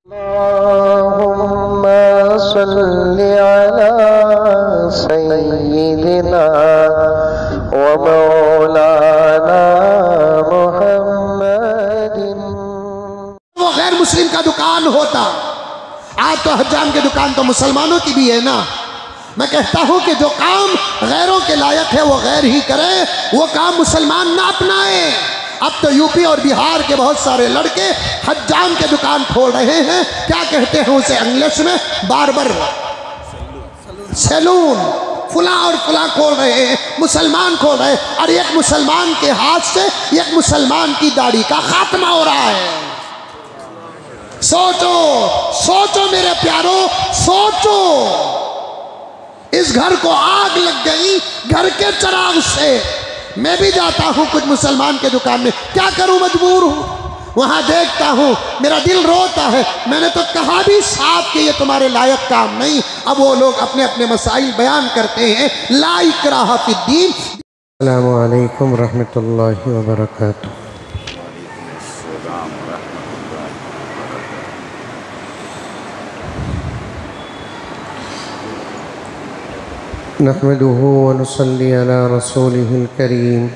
अल्लाहुम्मा सल्लि अला सय्यिदिना व मौलाना मुहम्मदिन। वो गैर मुस्लिम का दुकान होता, आज तो हज्जाम की दुकान तो मुसलमानों की भी है ना। मैं कहता हूँ कि जो काम गैरों के लायक है वो गैर ही करे, वो काम मुसलमान ना अपनाए। अब तो यूपी और बिहार के बहुत सारे लड़के हज्जाम के दुकान खोल रहे हैं। क्या कहते हैं उसे इंग्लिश में? बार्बर सैलून, फुला और फुला खोल रहे हैं, मुसलमान खोल रहे हैं। और एक मुसलमान के हाथ से एक मुसलमान की दाढ़ी का खात्मा हो रहा है। सोचो सोचो मेरे प्यारो, सोचो। इस घर को आग लग गई घर के चिराग से। मैं भी जाता हूँ कुछ मुसलमान के दुकान में, क्या करूँ, मजबूर हूँ। वहाँ देखता हूँ मेरा दिल रोता है। मैंने तो कहा भी साफ कि ये तुम्हारे लायक काम नहीं। अब वो लोग अपने अपने मसाइल बयान करते हैं। ला इक्राहा फिद्दीन। अस्सलामु अलैकुम रहमतुल्लाहि व बरकातुहू। नहमदुहु व नुसल्ली अला रसूलिहिल करीम।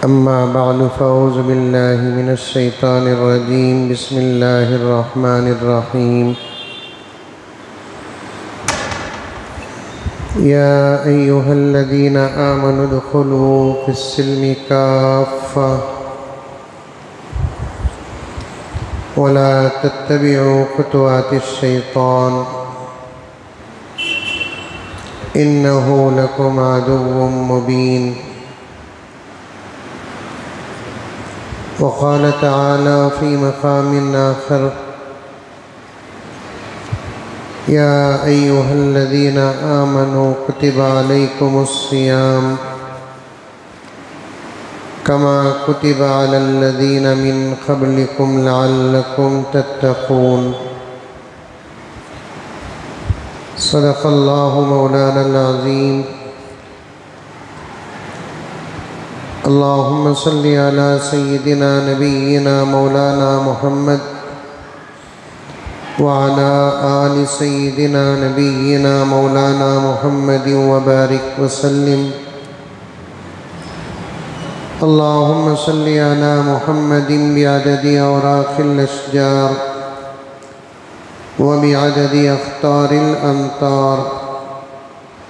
अम्मा बअदु फ़अऊज़ु बिल्लाहि मिनश शैतानिर रजीम। बिस्मिल्लाहिर रहमानिर रहीम। या अय्युहल्लज़ीना आमनु उदख़ुलू फ़िस्सिल्मि काफ़्फ़ा वला तत्तबिउ ख़ुतवातिश शैतान इन्नहु लकुम अदुव्वुम मुबीन। वक़ाल तआला फ़ी मक़ामिन आख़र या अय्युहल्लज़ीना आमनू कुतिबा अलैकुमुस्सियाम कमा कुतिबा अलल्लज़ीना मिन क़ब्लिकुम लअल्लकुम तत्तक़ून। सदक़ल्लाहु मौलाना अज़ीम। अल्लाहुम्मा सल्लि अला सय्यिदिना नबिय्यिना मौलाना मुहम्मद व अला आलि सय्यिदिना नबिय्यिना मौलाना मुहम्मदिन व बारिक व सल्लिम। अल्लाहुम्मा सल्लि अला मुहम्मदिन बिअददि औराक़िल अशजार व बिअददि अख़्तारिल अमतार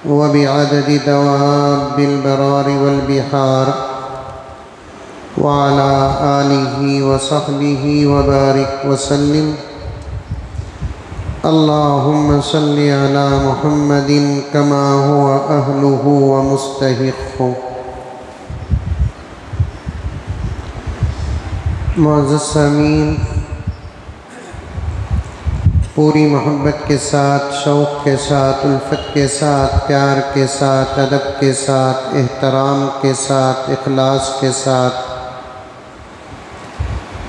व बिअददि दवाबिल बरारि वल बिहार व अला आलिहि व सहबिहि व बारिक व सल्लिम। अल्लाहुम्मा सल्लि अला मुहम्मदिन कमा हुवा अहलुहु व मुस्तहिक़्क़ुहु। मुअज़्ज़ज़ सामीन, पूरी मोहब्बत के साथ, शौक़ के साथ, उल्फत के साथ, प्यार के साथ, अदब के साथ, एहतराम के साथ, इखलास के साथ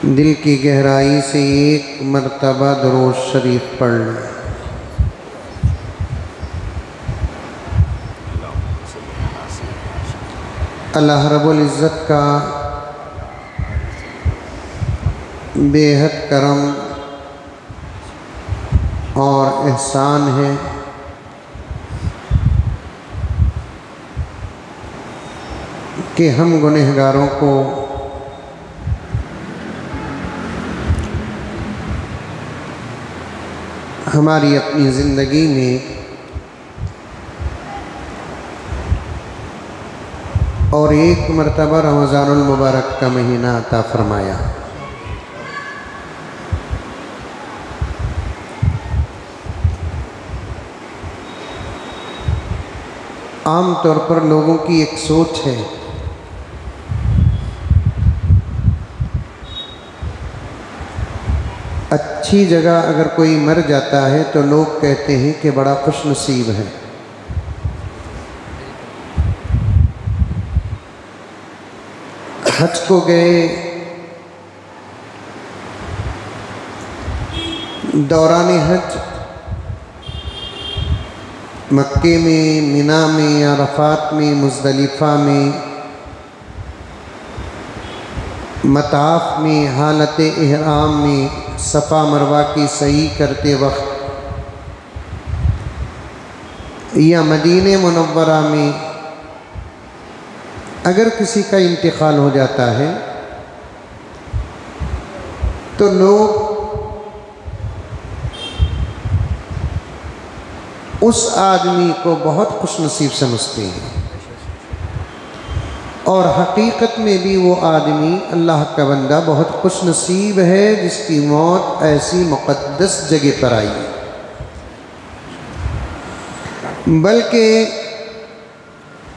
दिल की गहराई से एक मर्तबा दुरूद शरीफ पढ़ लें। अल्लाह रब्बुल इज़्ज़त का बेहद करम और एहसान है कि हम गुनहगारों को हमारी अपनी ज़िंदगी में और एक मरतबा रमज़ानुल मुबारक का महीना अता फ़रमाया। आम तौर पर लोगों की एक सोच है अच्छी जगह अगर कोई मर जाता है तो लोग कहते हैं कि बड़ा खुशनसीब है। हज को गए, दौरान हज मक्के में, मिना में, अरफात में, मुज़दलिफ़ा में मताफ में हालत इहराम में सफ़ा मरवा की सही करते वक्त या मदीने मुनव्वरा में अगर किसी का इंतकाल हो जाता है तो लोग उस आदमी को बहुत खुशनसीब समझते हैं और हकीकत में भी वो आदमी अल्लाह का बंदा बहुत खुशनसीब है जिसकी मौत ऐसी मुक़द्दस जगह पर आई। बल्कि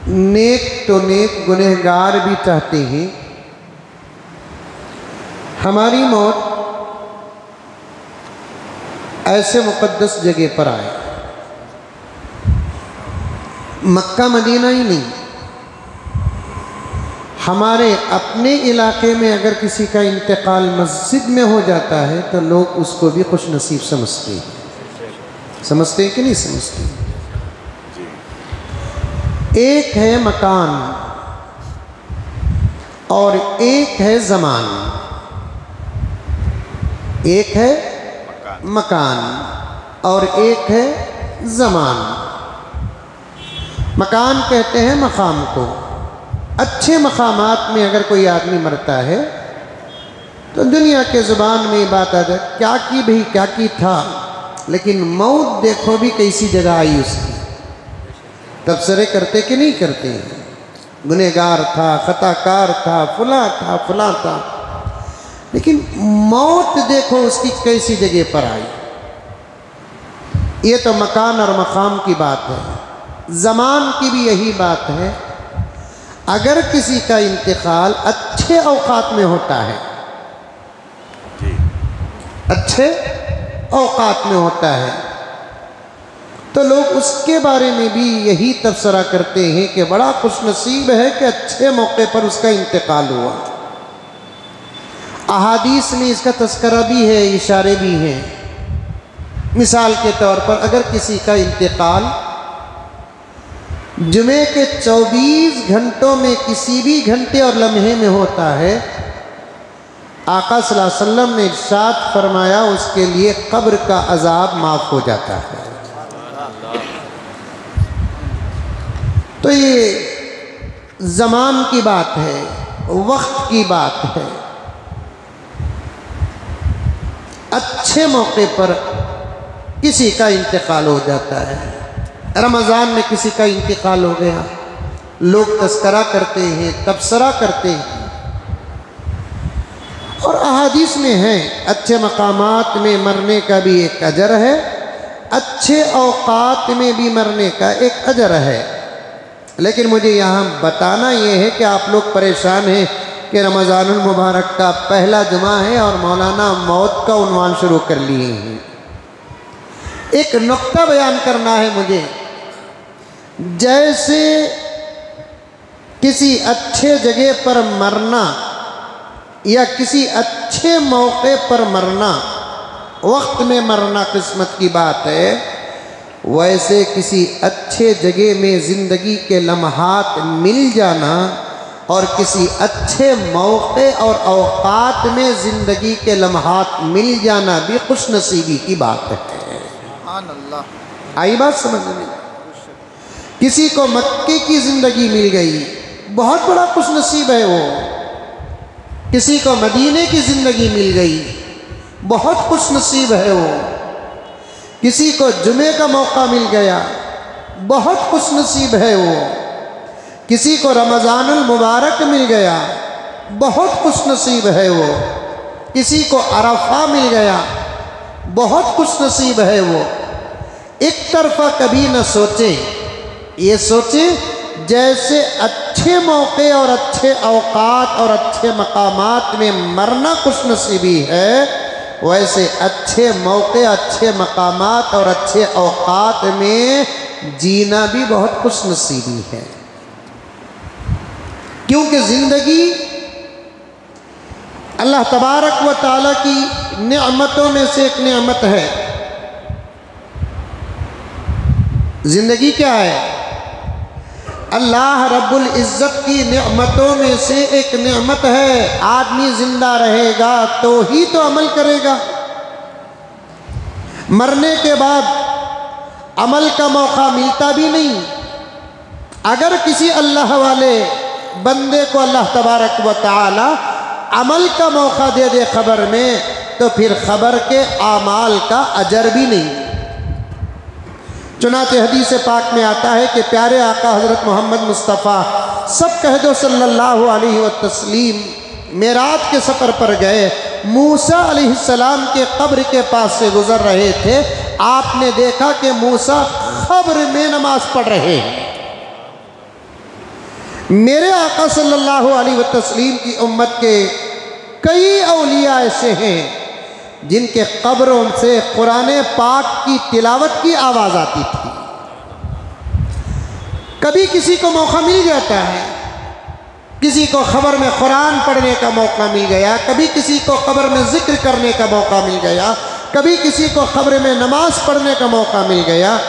नेक तो नेक गुनहगार भी चाहते हैं हमारी मौत ऐसे मुक़द्दस जगह पर आए। मक्का मदीना ही नहीं, हमारे अपने इलाके में अगर किसी का इंतकाल मस्जिद में हो जाता है तो लोग उसको भी खुशनसीब समझते हैं। समझते हैं कि नहीं समझते? एक है मकान और एक है ज़मान। एक है मकान और एक है ज़मान। मकान कहते हैं मकाम को। अच्छे मकामात में अगर कोई आदमी मरता है तो दुनिया के ज़ुबान में बात आ जाए क्या की भाई क्या की था, लेकिन मौत देखो भी कैसी जगह आई उसकी। तबसरे करते कि नहीं करते? गुनहगार था, खताकार था, फला था, लेकिन मौत देखो उसकी कैसी जगह पर आई। ये तो मकान और मकाम की बात है। ज़मान की भी यही बात है। अगर किसी का इंतकाल अच्छे औकात में होता है, अच्छे औकात में होता है, तो लोग उसके बारे में भी यही तबसरा करते हैं कि बड़ा खुशनसीब है कि अच्छे मौके पर उसका इंतकाल हुआ। अहादीस में इसका तज़किरा भी है, इशारे भी हैं। मिसाल के तौर पर अगर किसी का इंतकाल जुमे के 24 घंटों में किसी भी घंटे और लम्हे में होता है, आका सल्लल्लाहु अलैहि वसल्लम ने इरशाद फरमाया उसके लिए कब्र का अजाब माफ़ हो जाता है। तो ये ज़मान की बात है, वक्त की बात है। अच्छे मौके पर किसी का इंतकाल हो जाता है। रमज़ान में किसी का इंतकाल हो गया, लोग तज़किरा करते हैं, तबसरा करते हैं। और अहादीस में है अच्छे मकामात में मरने का भी एक अजर है, अच्छे औकात में भी मरने का एक अजर है। लेकिन मुझे यहाँ बताना ये है कि आप लोग परेशान हैं कि रमज़ानुल मुबारक का पहला जुमा है और मौलाना मौत का उन्वान शुरू कर लिए हैं। एक नुक्ता बयान करना है मुझे। जैसे किसी अच्छे जगह पर मरना या किसी अच्छे मौके पर मरना, वक्त में मरना किस्मत की बात है, वैसे किसी अच्छे जगह में ज़िंदगी के लम्हात मिल जाना और किसी अच्छे मौके और औकात में ज़िंदगी के लम्हात मिल जाना भी खुशनसीबी की बात है। आई बात समझ में? किसी को मक्के की ज़िंदगी मिल गई, बहुत बड़ा खुशनसीब है वो। किसी को मदीने की ज़िंदगी मिल गई, बहुत खुशनसीब है वो। किसी को जुमे का मौका मिल गया, बहुत खुशनसीब है वो। किसी को रमज़ानुल मुबारक मिल गया, बहुत खुशनसीब है वो। किसी को अरफा मिल गया, बहुत खुशनसीब है वो। एक तरफा कभी न सोचें, ये सोचें जैसे अच्छे मौके और अच्छे औकात और अच्छे मकामात में मरना खुशनसीबी है, वैसे अच्छे मौके, अच्छे मकामात और अच्छे औकात में जीना भी बहुत खुशनसीबी है। क्योंकि ज़िंदगी अल्लाह तबारक व तआला की नेमतों में से एक नेमत है। ज़िंदगी क्या है? अल्लाह रब्बुल इज़्ज़त की नेमतों में से एक नेमत है, आदमी जिंदा रहेगा तो ही तो अमल करेगा। मरने के बाद अमल का मौका मिलता भी नहीं। अगर किसी अल्लाह वाले बंदे को अल्लाह तबारक व तआला अमल का मौका दे दे खबर में, तो फिर खबर के आमाल का अजर भी नहीं। चुनांचे हदीस पाक में आता है कि प्यारे आका हज़रत मोहम्मद मुस्तफ़ा सब कह दो सल्लल्लाहु अलैहि व तस्लीम मेराज के सफ़र पर गए। मूसा अलैहिस्सलाम के कब्र के पास से गुज़र रहे थे। आपने देखा कि मूसा कब्र में नमाज पढ़ रहे हैं। मेरे आका सल्लल्लाहु अलैहि व तस्लीम की उम्मत के कई औलिया ऐसे हैं जिनके कब्रों से कुरान पाक की तिलावत की आवाज़ आती थी। कभी किसी को मौका मिल जाता है, किसी को खबर में कुरान पढ़ने का मौका मिल गया, कभी किसी को खबर में जिक्र करने का मौका मिल गया, कभी किसी को खबर में नमाज पढ़ने का मौका मिल गया।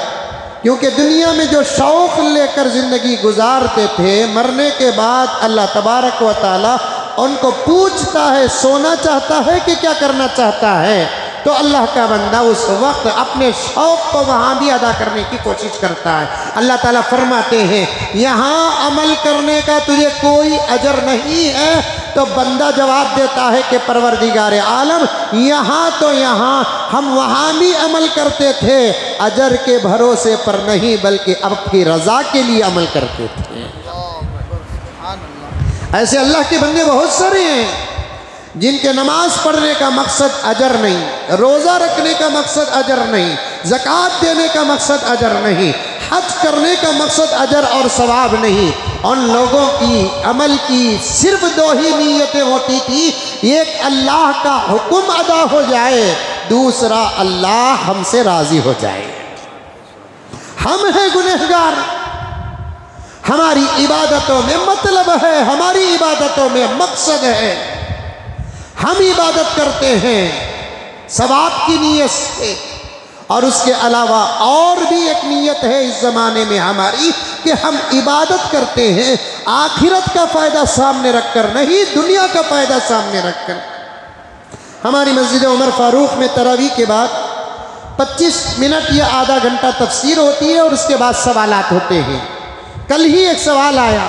क्योंकि दुनिया में जो शौक़ लेकर ज़िंदगी गुजारते थे, मरने के बाद अल्लाह तबारक व तआला उनको पूछता है सोना चाहता है कि क्या करना चाहता है, तो अल्लाह का बंदा उस वक्त अपने शौक़ को वहाँ भी अदा करने की कोशिश करता है। अल्लाह ताला फरमाते हैं यहाँ अमल करने का तुझे कोई अजर नहीं है, तो बंदा जवाब देता है कि परवरदिगार आलम यहाँ तो यहाँ हम वहाँ भी अमल करते थे, अजर के भरोसे पर नहीं बल्कि आपकी रज़ा के लिए अमल करते थे। ऐसे अल्लाह के बंदे बहुत सारे हैं जिनके नमाज पढ़ने का मकसद अजर नहीं, रोज़ा रखने का मकसद अजर नहीं, ज़कात देने का मकसद अजर नहीं, हज करने का मकसद अजर और सवाब नहीं। उन लोगों की अमल की सिर्फ दो ही नीयतें होती थी, एक अल्लाह का हुक्म अदा हो जाए, दूसरा अल्लाह हमसे राज़ी हो जाए। हम हैं गुनहगार, हमारी इबादतों में मतलब है, हमारी इबादतों में मकसद है। हम इबादत करते हैं सवाब की नीयत से, और उसके अलावा और भी एक नीयत है इस ज़माने में हमारी कि हम इबादत करते हैं आखिरत का फ़ायदा सामने रखकर, नहीं दुनिया का फ़ायदा सामने रखकर। हमारी मस्जिद उमर फ़ारूक में तरावी के बाद 25 मिनट या आधा घंटा तफसीर होती है और उसके बाद सवालात होते हैं। कल ही एक सवाल आया,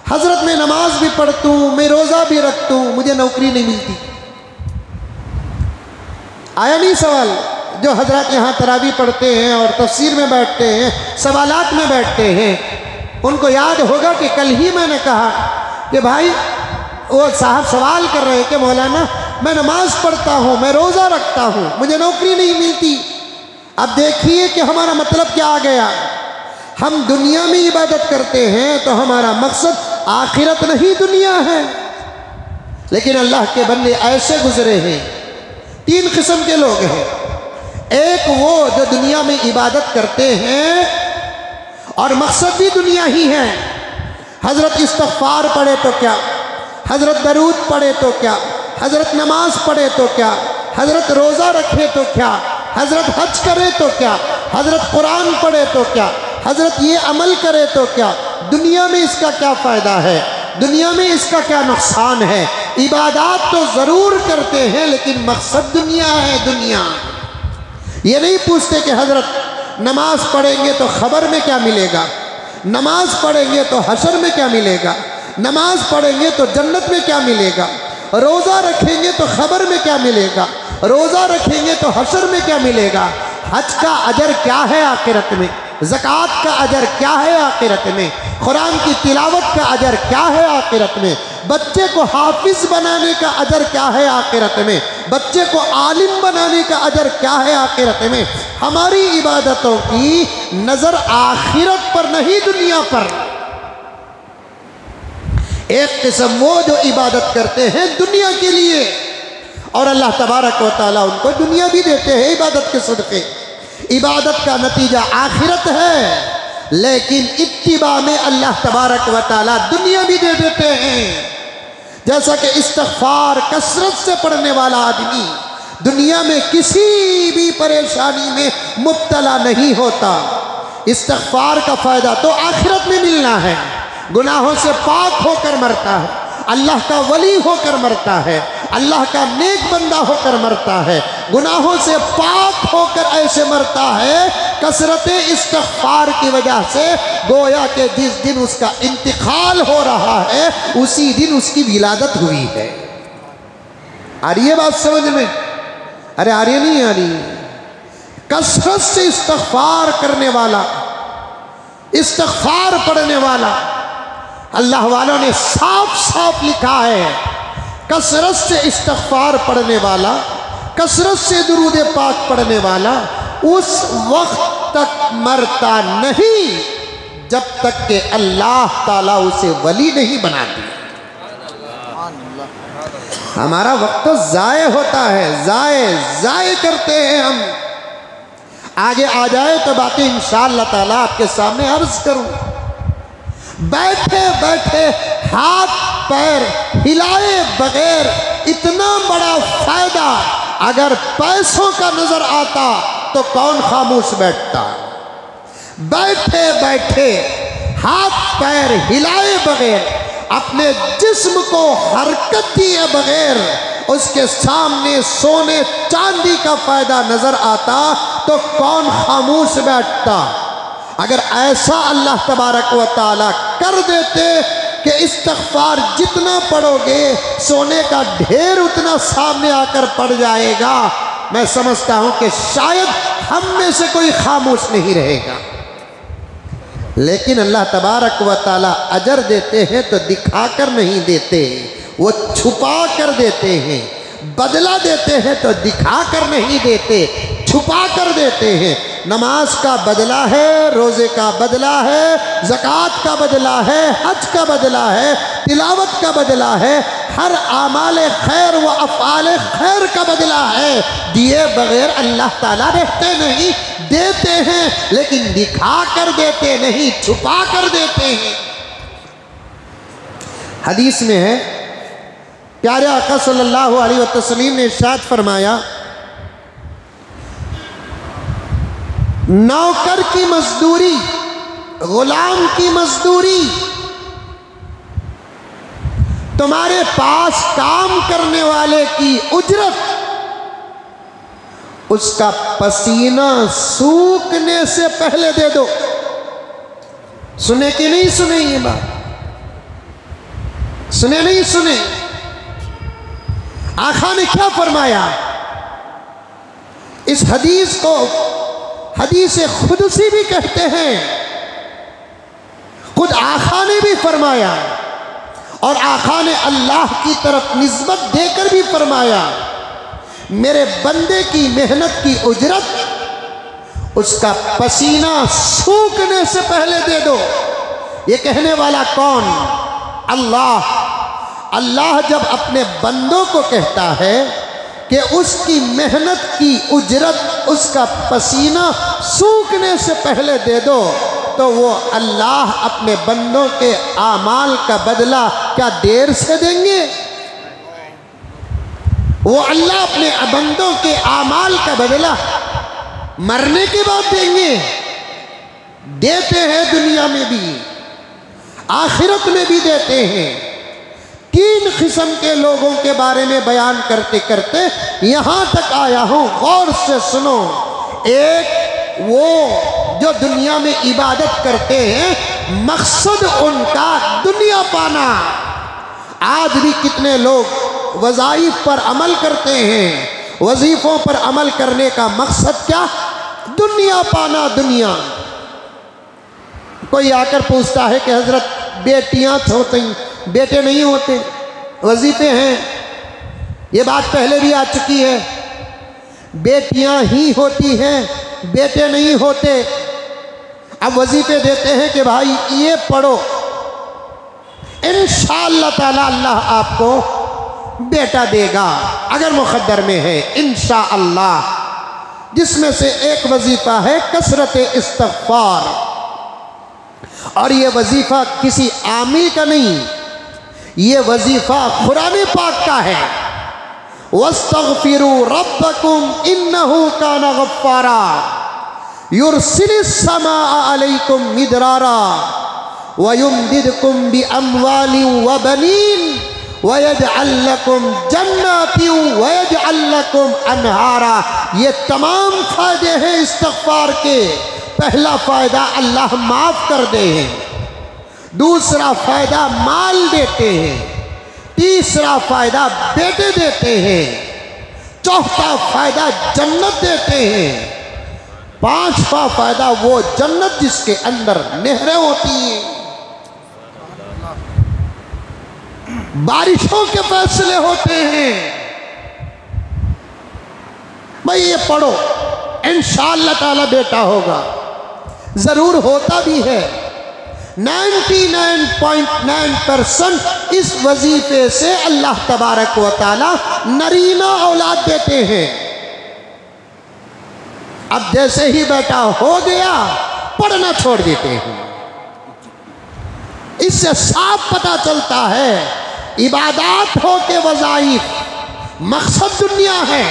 हज़रत मैं नमाज भी पढ़ता हूँ, मैं रोज़ा भी रखता हूँ, मुझे नौकरी नहीं मिलती। आया नहीं सवाल? जो हज़रत यहाँ तरावी पढ़ते हैं और तफसीर में बैठते हैं, सवालात में बैठते हैं, उनको याद होगा कि कल ही मैंने कहा कि भाई वो साहब सवाल कर रहे हैं कि मौलाना मैं नमाज पढ़ता हूँ, मैं रोज़ा रखता हूँ, मुझे नौकरी नहीं मिलती। अब देखिए कि हमारा मतलब क्या आ गया। हम दुनिया में इबादत करते हैं तो हमारा मकसद आखिरत नहीं दुनिया है। लेकिन अल्लाह के बंदे ऐसे गुजरे हैं, तीन किस्म के लोग हैं। एक वो जो दुनिया में इबादत करते हैं और मकसद भी दुनिया ही है। हज़रत इस्तग़फ़ार पढ़े तो क्या, हज़रत दरूद पढ़े तो क्या, हज़रत नमाज पढ़े तो क्या, हज़रत रोज़ा रखे तो क्या, हज़रत हज करे तो क्या, हज़रत कुरान पढ़े तो क्या, हज़रत ये अमल करे तो क्या। दुनिया में इसका क्या फ़ायदा है, दुनिया में इसका क्या नुकसान है। इबादत तो ज़रूर करते हैं लेकिन मकसद दुनिया है। दुनिया ये नहीं पूछते कि हज़रत नमाज पढ़ेंगे तो ख़बर में क्या मिलेगा, नमाज पढ़ेंगे तो हशर में क्या मिलेगा, नमाज पढ़ेंगे तो जन्नत में क्या मिलेगा, रोज़ा रखेंगे तो ख़बर में क्या मिलेगा, रोज़ा रखेंगे तो हशर में क्या मिलेगा, हज का अजर क्या है आखिरत में, ज़कात का अजर क्या है आखिरत में, कुरान की तिलावत का अजर क्या है आखिरत में, बच्चे को हाफिज़ बनाने का अजर क्या है आखिरत में, बच्चे को आलिम बनाने का अजर क्या है आखिरत में। हमारी इबादतों की नज़र आखिरत पर नहीं दुनिया पर। एक किस्म वो जो इबादत करते हैं दुनिया के लिए, और अल्लाह तबारक व तआला उनको दुनिया भी देते हैं इबादत के सदक़े। इबादत का नतीजा आखिरत है, लेकिन इत्तिबा में अल्लाह तबारक व तआला दुनिया भी दे देते हैं। जैसा कि इस्तग़फ़ार कसरत से पढ़ने वाला आदमी दुनिया में किसी भी परेशानी में मुब्तला नहीं होता। इस्तिग़फ़ार का फ़ायदा तो आखिरत में मिलना है। गुनाहों से पाक होकर मरता है, अल्लाह का वली होकर मरता है, अल्लाह का नेक बंदा होकर मरता है, गुनाहों से पाक होकर ऐसे मरता है कसरत इस्तिग़फ़ार की वजह से, गोया के जिस दिन उसका इंतिकाल हो रहा है उसी दिन उसकी विलादत हुई है। आ रही है बात समझ में? अरे आ रही है, नहीं आ रही? कसरत से इस्तिग़फ़ार करने वाला, इस्तिग़फ़ार पढ़ने वाला, अल्लाह वालों ने साफ साफ लिखा है, कसरत से इस्तिग़फ़ार पढ़ने वाला, कसरत से दुरूद पाक पढ़ने वाला उस वक्त तक मरता नहीं जब तक कि अल्लाह ताला उसे वली नहीं बना दिया। हमारा वक्त तो ज़ाय होता है, ज़ाय करते हैं हम। आगे आ जाए तो बातें इंशाअल्लाह ताला आपके सामने अर्ज करूँ। बैठे बैठे हाथ पैर हिलाए बगैर इतना बड़ा फायदा अगर पैसों का नजर आता तो कौन खामोश बैठता? बैठे बैठे हाथ पैर हिलाए बगैर, अपने जिस्म को हरकत दिए बगैर उसके सामने सोने चांदी का फायदा नजर आता तो कौन खामोश बैठता? अगर ऐसा अल्लाह तबारक व तआला कर देते कि इस्तिग़फ़ार जितना पढ़ोगे सोने का ढेर उतना सामने आकर पड़ जाएगा, मैं समझता हूं कि शायद हम में से कोई खामोश नहीं रहेगा। लेकिन अल्लाह तबारक व तआला अजर देते हैं तो दिखाकर नहीं देते, वो छुपा कर देते हैं। बदला देते हैं तो दिखा कर नहीं देते, छुपा कर देते हैं। नमाज का बदला है, रोज़े का बदला है, ज़कात का बदला है, हज का बदला है, तिलावत का बदला है, हर आमाल खैर व अफ़आल खैर का बदला है। दिए बगैर अल्लाह ताला रहते नहीं, देते हैं लेकिन दिखा कर देते नहीं, छुपा कर देते हैं। हदीस में है, प्यारे आका सल्लल्लाहु अलैहि वसल्लम ने इरशाद फरमाया, नौकर की मजदूरी, गुलाम की मजदूरी, तुम्हारे पास काम करने वाले की उजरत उसका पसीना सूखने से पहले दे दो। सुने कि नहीं सुने? ये बात सुने नहीं सुने? आका ने क्या फरमाया? इस हदीस को हदीस खुदसी भी कहते हैं, खुद आका ने भी फरमाया और आका ने अल्लाह की तरफ निस्बत देकर भी फरमाया, मेरे बंदे की मेहनत की उजरत उसका पसीना सूखने से पहले दे दो। ये कहने वाला कौन? अल्लाह। अल्लाह जब अपने बंदों को कहता है कि उसकी मेहनत की उजरत उसका पसीना सूखने से पहले दे दो, तो वो अल्लाह अपने बंदों के आमाल का बदला क्या देर से देंगे? वो अल्लाह अपने बंदों के आमाल का बदला मरने के बाद देंगे। देते हैं, दुनिया में भी आखिरत में भी देते हैं। तीन किस्म के लोगों के बारे में बयान करते करते यहाँ तक आया हूँ, गौर से सुनो। एक वो जो दुनिया में इबादत करते हैं, मकसद उनका दुनिया पाना। आज भी कितने लोग वज़ाइफ पर अमल करते हैं, वजीफ़ों पर अमल करने का मकसद क्या? दुनिया पाना, दुनिया। कोई आकर पूछता है कि हजरत बेटियां होती, बेटे नहीं होते, वजीफे हैं। ये बात पहले भी आ चुकी है, बेटियां ही होती हैं, बेटे नहीं होते। अब वजीफे देते हैं कि भाई ये पढ़ो, इंशाअल्लाह ताला अल्लाह आपको बेटा देगा, अगर मुक़द्दर में है इंशाअल्लाह। जिसमें से एक वजीफा है कसरत इस्तिग़फ़ार, और ये वजीफा किसी आमी का नहीं, ये वजीफा कुरान पाक का है। वस्तग़फ़िरू रब्बकुम इन्नहु काना गफ़्फ़ारा। युरसिलिस समा अलैकुम मिदरारा व युमदिदकुम बि अम्वालिन व बनीन व यजअल लकुम जन्नातिन व यजअल लकुम अनहारा। ये तमाम फायदे हैं इस्तिग़फ़ार के। पहला फ़ायदा अल्लाह माफ़ कर दे हैं, दूसरा फ़ायदा माल देते हैं, तीसरा फ़ायदा बेटे देते हैं, चौथा फ़ायदा जन्नत देते हैं, पांचवा फ़ायदा वो जन्नत जिसके अंदर नहरें होती हैं, बारिशों के फैसले होते हैं। भाई ये पढ़ो, इंशाअल्लाह ताला बेटा होगा, ज़रूर होता भी है। 99.9% इस वजीफे से अल्लाह तबारक व ताला नरीना औलाद देते हैं। अब जैसे ही बेटा हो गया पढ़ना छोड़ देते हैं। इससे साफ पता चलता है इबादत हो के वज़ाइफ मकसद दुनिया है,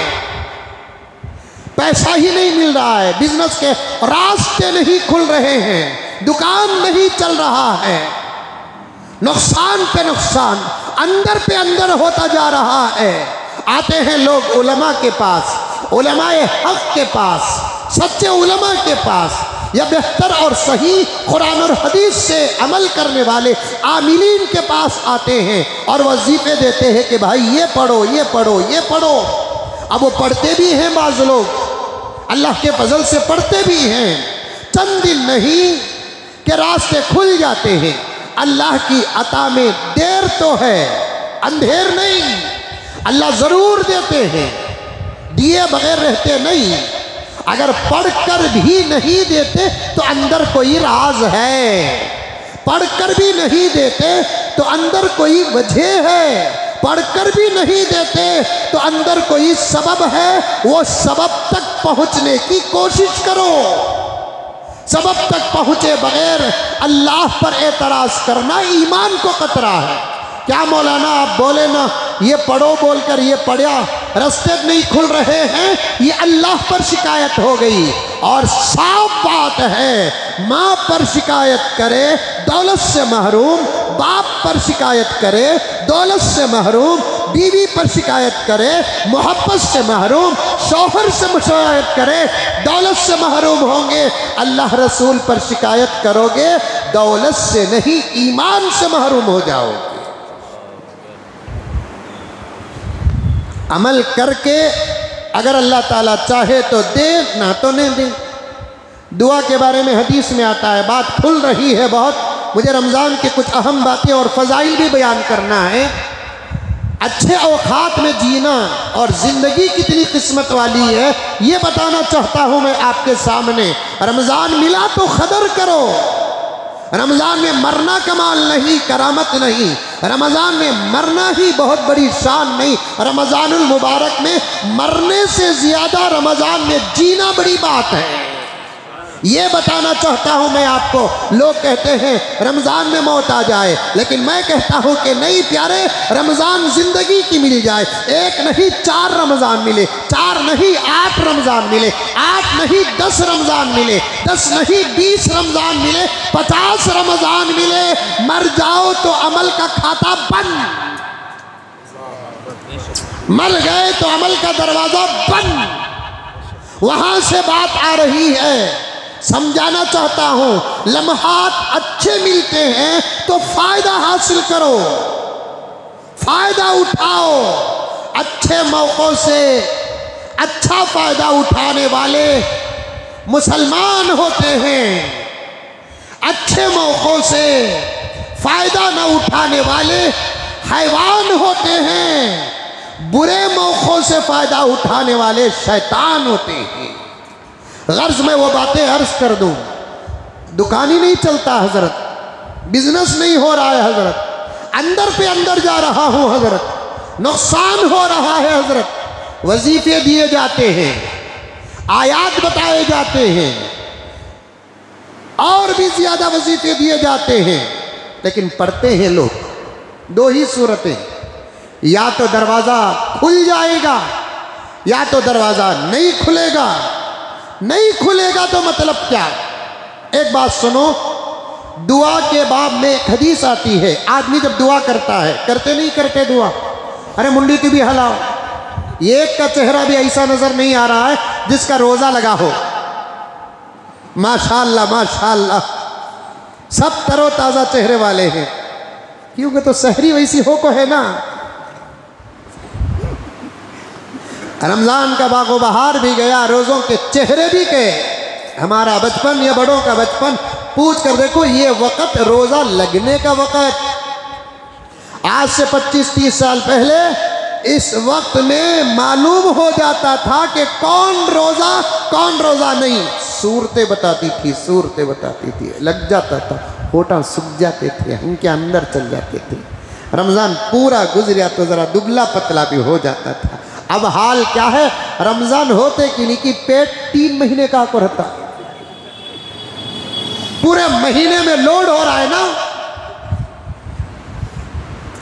पैसा ही नहीं मिल रहा है, बिजनेस के रास्ते नहीं खुल रहे हैं, दुकान नहीं चल रहा है, नुकसान पे नुकसान अंदर पे अंदर होता जा रहा है। आते हैं लोग उलमा के पास, उलमाए हक के पास, सच्चे उलमा के पास, या बेहतर और सही कुरान और हदीस से अमल करने वाले आमिलीन के पास आते हैं और वजीफे देते हैं कि भाई ये पढ़ो, ये पढ़ो, ये पढ़ो। अब वो पढ़ते भी हैं, बाज़ लोग अल्लाह के फजल से पढ़ते भी हैं, चंद दिन नहीं के रास्ते खुल जाते हैं। अल्लाह की अता में देर तो है, अंधेर नहीं। अल्लाह ज़रूर देते हैं, दिए बगैर रहते नहीं। अगर पढ़कर भी नहीं देते तो अंदर कोई राज है, पढ़कर भी नहीं देते तो अंदर कोई वजह है, पढ़कर भी नहीं देते तो अंदर कोई सबब है। वो सबब तक पहुंचने की कोशिश करो। सबब तक पहुंचे बगैर अल्लाह पर एतराज़ करना ईमान को खतरा है। क्या मौलाना आप बोले ना ये पढ़ो बोलकर ये पढ़ा, रास्ते नहीं खुल रहे हैं, ये अल्लाह पर शिकायत हो गई। और साफ बात है, माँ पर शिकायत करे दौलत से महरूम, बाप पर शिकायत करे दौलत से महरूम, बीवी पर शिकायत करे मोहब्बत से महरूम, शौहर से शिकायत करे दौलत से महरूम होंगे। अल्लाह रसूल पर शिकायत करोगे दौलत से नहीं ईमान से महरूम हो जाओगे। अमल करके अगर अल्लाह ताला चाहे तो दे, ना तो नहीं दे। दुआ के बारे में हदीस में आता है, बात खुल रही है बहुत, मुझे रमज़ान की कुछ अहम बातें और फ़ज़ाइल भी बयान करना है। अच्छे औक़ात में जीना और ज़िंदगी कितनी किस्मत वाली है ये बताना चाहता हूँ मैं आपके सामने। रमज़ान मिला तो क़दर करो। रमज़ान में मरना कमाल नहीं, करामत नहीं। रमज़ान में मरना ही बहुत बड़ी शान नहीं। रमज़ानुल मुबारक में मरने से ज़्यादा रमज़ान में जीना बड़ी बात है, ये बताना चाहता हूँ मैं आपको। लोग कहते हैं रमज़ान में मौत आ जाए, लेकिन मैं कहता हूँ कि नहीं प्यारे, रमज़ान ज़िंदगी की मिल जाए। एक नहीं 4 रमज़ान मिले, 4 नहीं 8 रमज़ान मिले, 8 नहीं 10 रमज़ान मिले, 10 नहीं 20 रमज़ान मिले, 50 रमज़ान मिले। मर जाओ तो अमल का खाता बंद, मर गए तो अमल का दरवाज़ा बंद। वहाँ से बात आ रही है, समझाना चाहता हूँ। लम्हात अच्छे मिलते हैं तो फ़ायदा हासिल करो, फ़ायदा उठाओ। अच्छे मौक़ों से अच्छा फ़ायदा उठाने वाले मुसलमान होते हैं, अच्छे मौक़ों से फ़ायदा न उठाने वाले हैवान होते हैं, बुरे मौक़ों से फ़ायदा उठाने वाले शैतान होते हैं। गर्ज में वो बातें अर्ज कर दूँ, दुकान ही नहीं चलता हज़रत, बिजनेस नहीं हो रहा है हज़रत, अंदर पे अंदर जा रहा हूँ हज़रत, नुकसान हो रहा है हज़रत। वजीफ़े दिए जाते हैं, आयात बताए जाते हैं, और भी ज़्यादा वजीफ़े दिए जाते हैं, लेकिन पढ़ते हैं लोग। 2 ही सूरतें, या तो दरवाज़ा खुल जाएगा या तो दरवाज़ा नहीं खुलेगा। नहीं खुलेगा तो मतलब क्या? एक बात सुनो, दुआ के बाब में एक हदीस आती है, आदमी जब दुआ करता है, करते नहीं करते दुआ, अरे मुंडी की भी हलाओ, एक का चेहरा भी ऐसा नजर नहीं आ रहा है जिसका रोजा लगा हो। माशाअल्लाह माशाअल्लाह, सब तरोताजा चेहरे वाले हैं, क्योंकि तो सहरी वैसी हो को है ना। रमजान का बागो बहार भी गया, रोजों के चेहरे भी गए। हमारा बचपन या बड़ों का बचपन पूछ कर देखो, ये वक़्त रोजा लगने का वक़्त आज से 25-30 साल पहले इस वक्त में मालूम हो जाता था कि कौन रोजा नहीं। सूरतें बताती थी, सूरतें बताती थी, लग जाता था, होठा सूख जाते थे, उनके अंदर चल जाते थे। रमज़ान पूरा गुजरा तो ज़रा दुबला पतला भी हो जाता था। अब हाल क्या है, रमज़ान होते कि नहीं कि पेट 3 महीने का को रहता, पूरे महीने में लोड हो रहा है ना,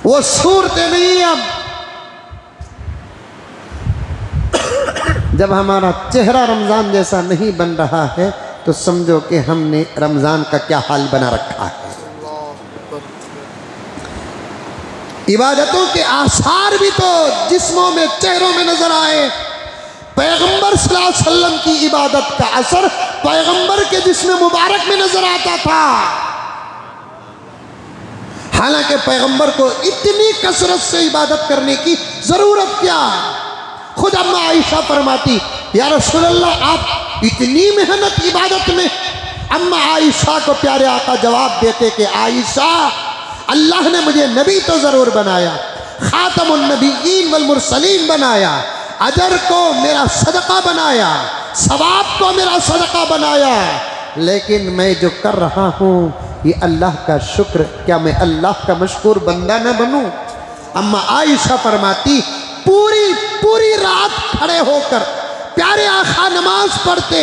वो सूरतें नहीं। अब जब हमारा चेहरा रमज़ान जैसा नहीं बन रहा है तो समझो कि हमने रमज़ान का क्या हाल बना रखा है। इबादतों के आसार भी तो जिस्मों में, चेहरों में नजर आए। पैगंबर सल्लल्लाहु अलैहि वसल्लम की इबादत का असर पैगंबर के जिस्म मुबारक में नजर आता था। हालांकि पैगंबर को इतनी कसरत से इबादत करने की जरूरत क्या? खुद अम्मा आयशा फरमाती, या रसूलल्लाह आप इतनी मेहनत इबादत में। अम्मा आयशा को प्यारे आका जवाब देते कि आयशा, अल्लाह ने मुझे नबी तो ज़रूर बनाया, खातमुन नबीयीन वल मुरसलीन बनाया, अजर को मेरा सदका बनाया, सवाब को मेरा सदका बनाया, लेकिन मैं जो कर रहा हूँ ये अल्लाह का शुक्र, क्या मैं अल्लाह का मशकूर बंदा न बनूँ? अम्मा आयशा फरमाती, पूरी रात खड़े होकर प्यारे आका नमाज पढ़ते,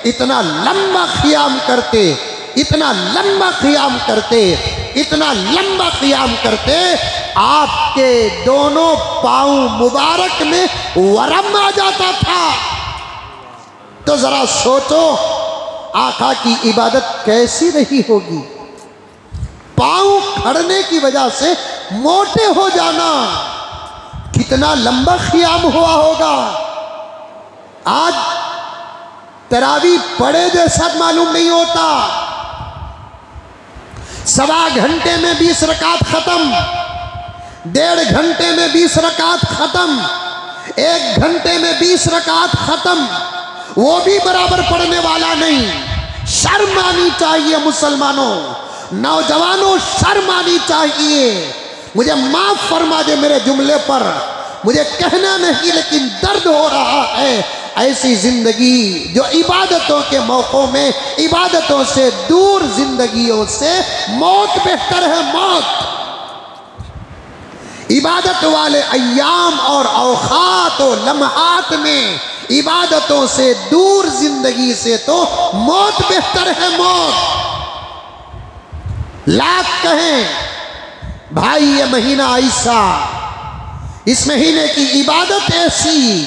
इतना लंबा क़ियाम करते, इतना लंबा क़ियाम करते, इतना लंबा क़ियाम करते, आपके दोनों पाँव मुबारक में वरम आ जाता था। तो ज़रा सोचो आका की इबादत कैसी रही होगी। पाँव खड़ने की वजह से मोटे हो जाना, कितना लंबा क़ियाम हुआ होगा। आज तरावी पढ़े जैसा मालूम नहीं होता। 1.25 घंटे में 20 रकात ख़त्म, 1.5 घंटे में 20 रकात ख़त्म, 1 घंटे में 20 रकात ख़त्म, वो भी बराबर पढ़ने वाला नहीं। शर्म आनी चाहिए मुसलमानों, नौजवानों, शर्म आनी चाहिए। मुझे माफ़ फरमा दे मेरे जुमले पर, मुझे कहना नहीं लेकिन दर्द हो रहा है। ऐसी ज़िंदगी जो इबादतों के मौक़ों में इबादतों से दूर ज़िंदगियों से मौत बेहतर है। मौत इबादत वाले अय्याम और औक़ात और लम्हात में इबादतों से दूर ज़िंदगी से तो मौत बेहतर है। मौत लाख कहें भाई, ये महीना ऐसा, इस महीने की इबादत ऐसी,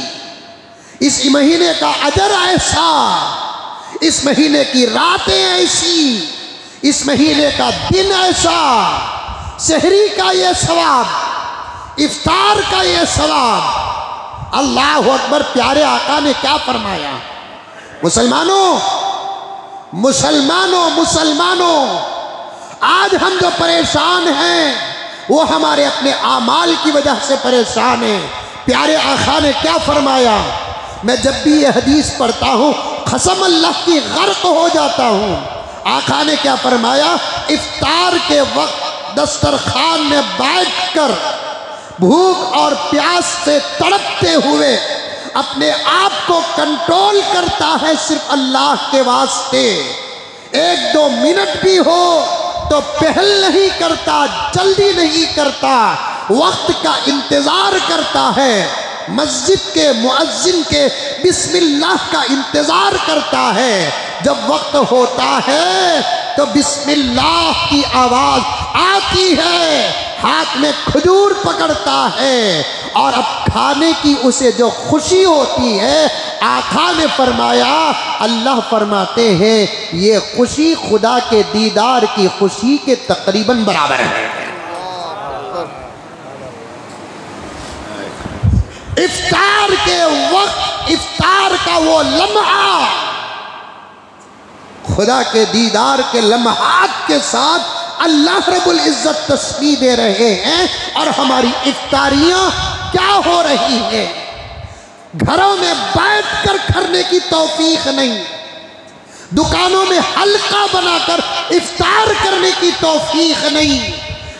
इस महीने का अजर ऐसा, इस महीने की रातें ऐसी, इस महीने का दिन ऐसा, सहरी का ये सवाब, इफ्तार का ये सवाब। अल्लाह अकबर। प्यारे आका ने क्या फरमाया? मुसलमानों, मुसलमानों, मुसलमानों, आज हम जो परेशान हैं वो हमारे अपने आमाल की वजह से परेशान हैं। प्यारे आका ने क्या फरमाया? मैं जब भी ये हदीस पढ़ता हूँ कसम अल्लाह की गर्क हो जाता हूँ। आका ने क्या फरमाया? इफ्तार के वक्त दस्तरखान में बैठकर भूख और प्यास से तड़पते हुए अपने आप को कंट्रोल करता है सिर्फ अल्लाह के वास्ते। 1-2 मिनट भी हो तो पहल नहीं करता, जल्दी नहीं करता, वक्त का इंतज़ार करता है। मस्जिद के मुअज्जिन के बिस्मिल्लाह का इंतज़ार करता है। जब वक्त होता है तो बिस्मिल्लाह की आवाज़ आती है, हाथ में खजूर पकड़ता है और अब खाने की उसे जो खुशी होती है आका ने फरमाया, अल्लाह फरमाते हैं ये खुशी खुदा के दीदार की खुशी के तकरीबन बराबर है। इफ्तार के वक्त, इफ्तार का वो लम्हा खुदा के दीदार के लम्हात के साथ अल्लाह रब्बुल इज्जत तस्बीह दे रहे हैं। और हमारी इफ्तारियां क्या हो रही हैं? घरों में बैठकर करने की तौफीक नहीं, दुकानों में हल्का बनाकर इफ्तार करने की तौफीक नहीं,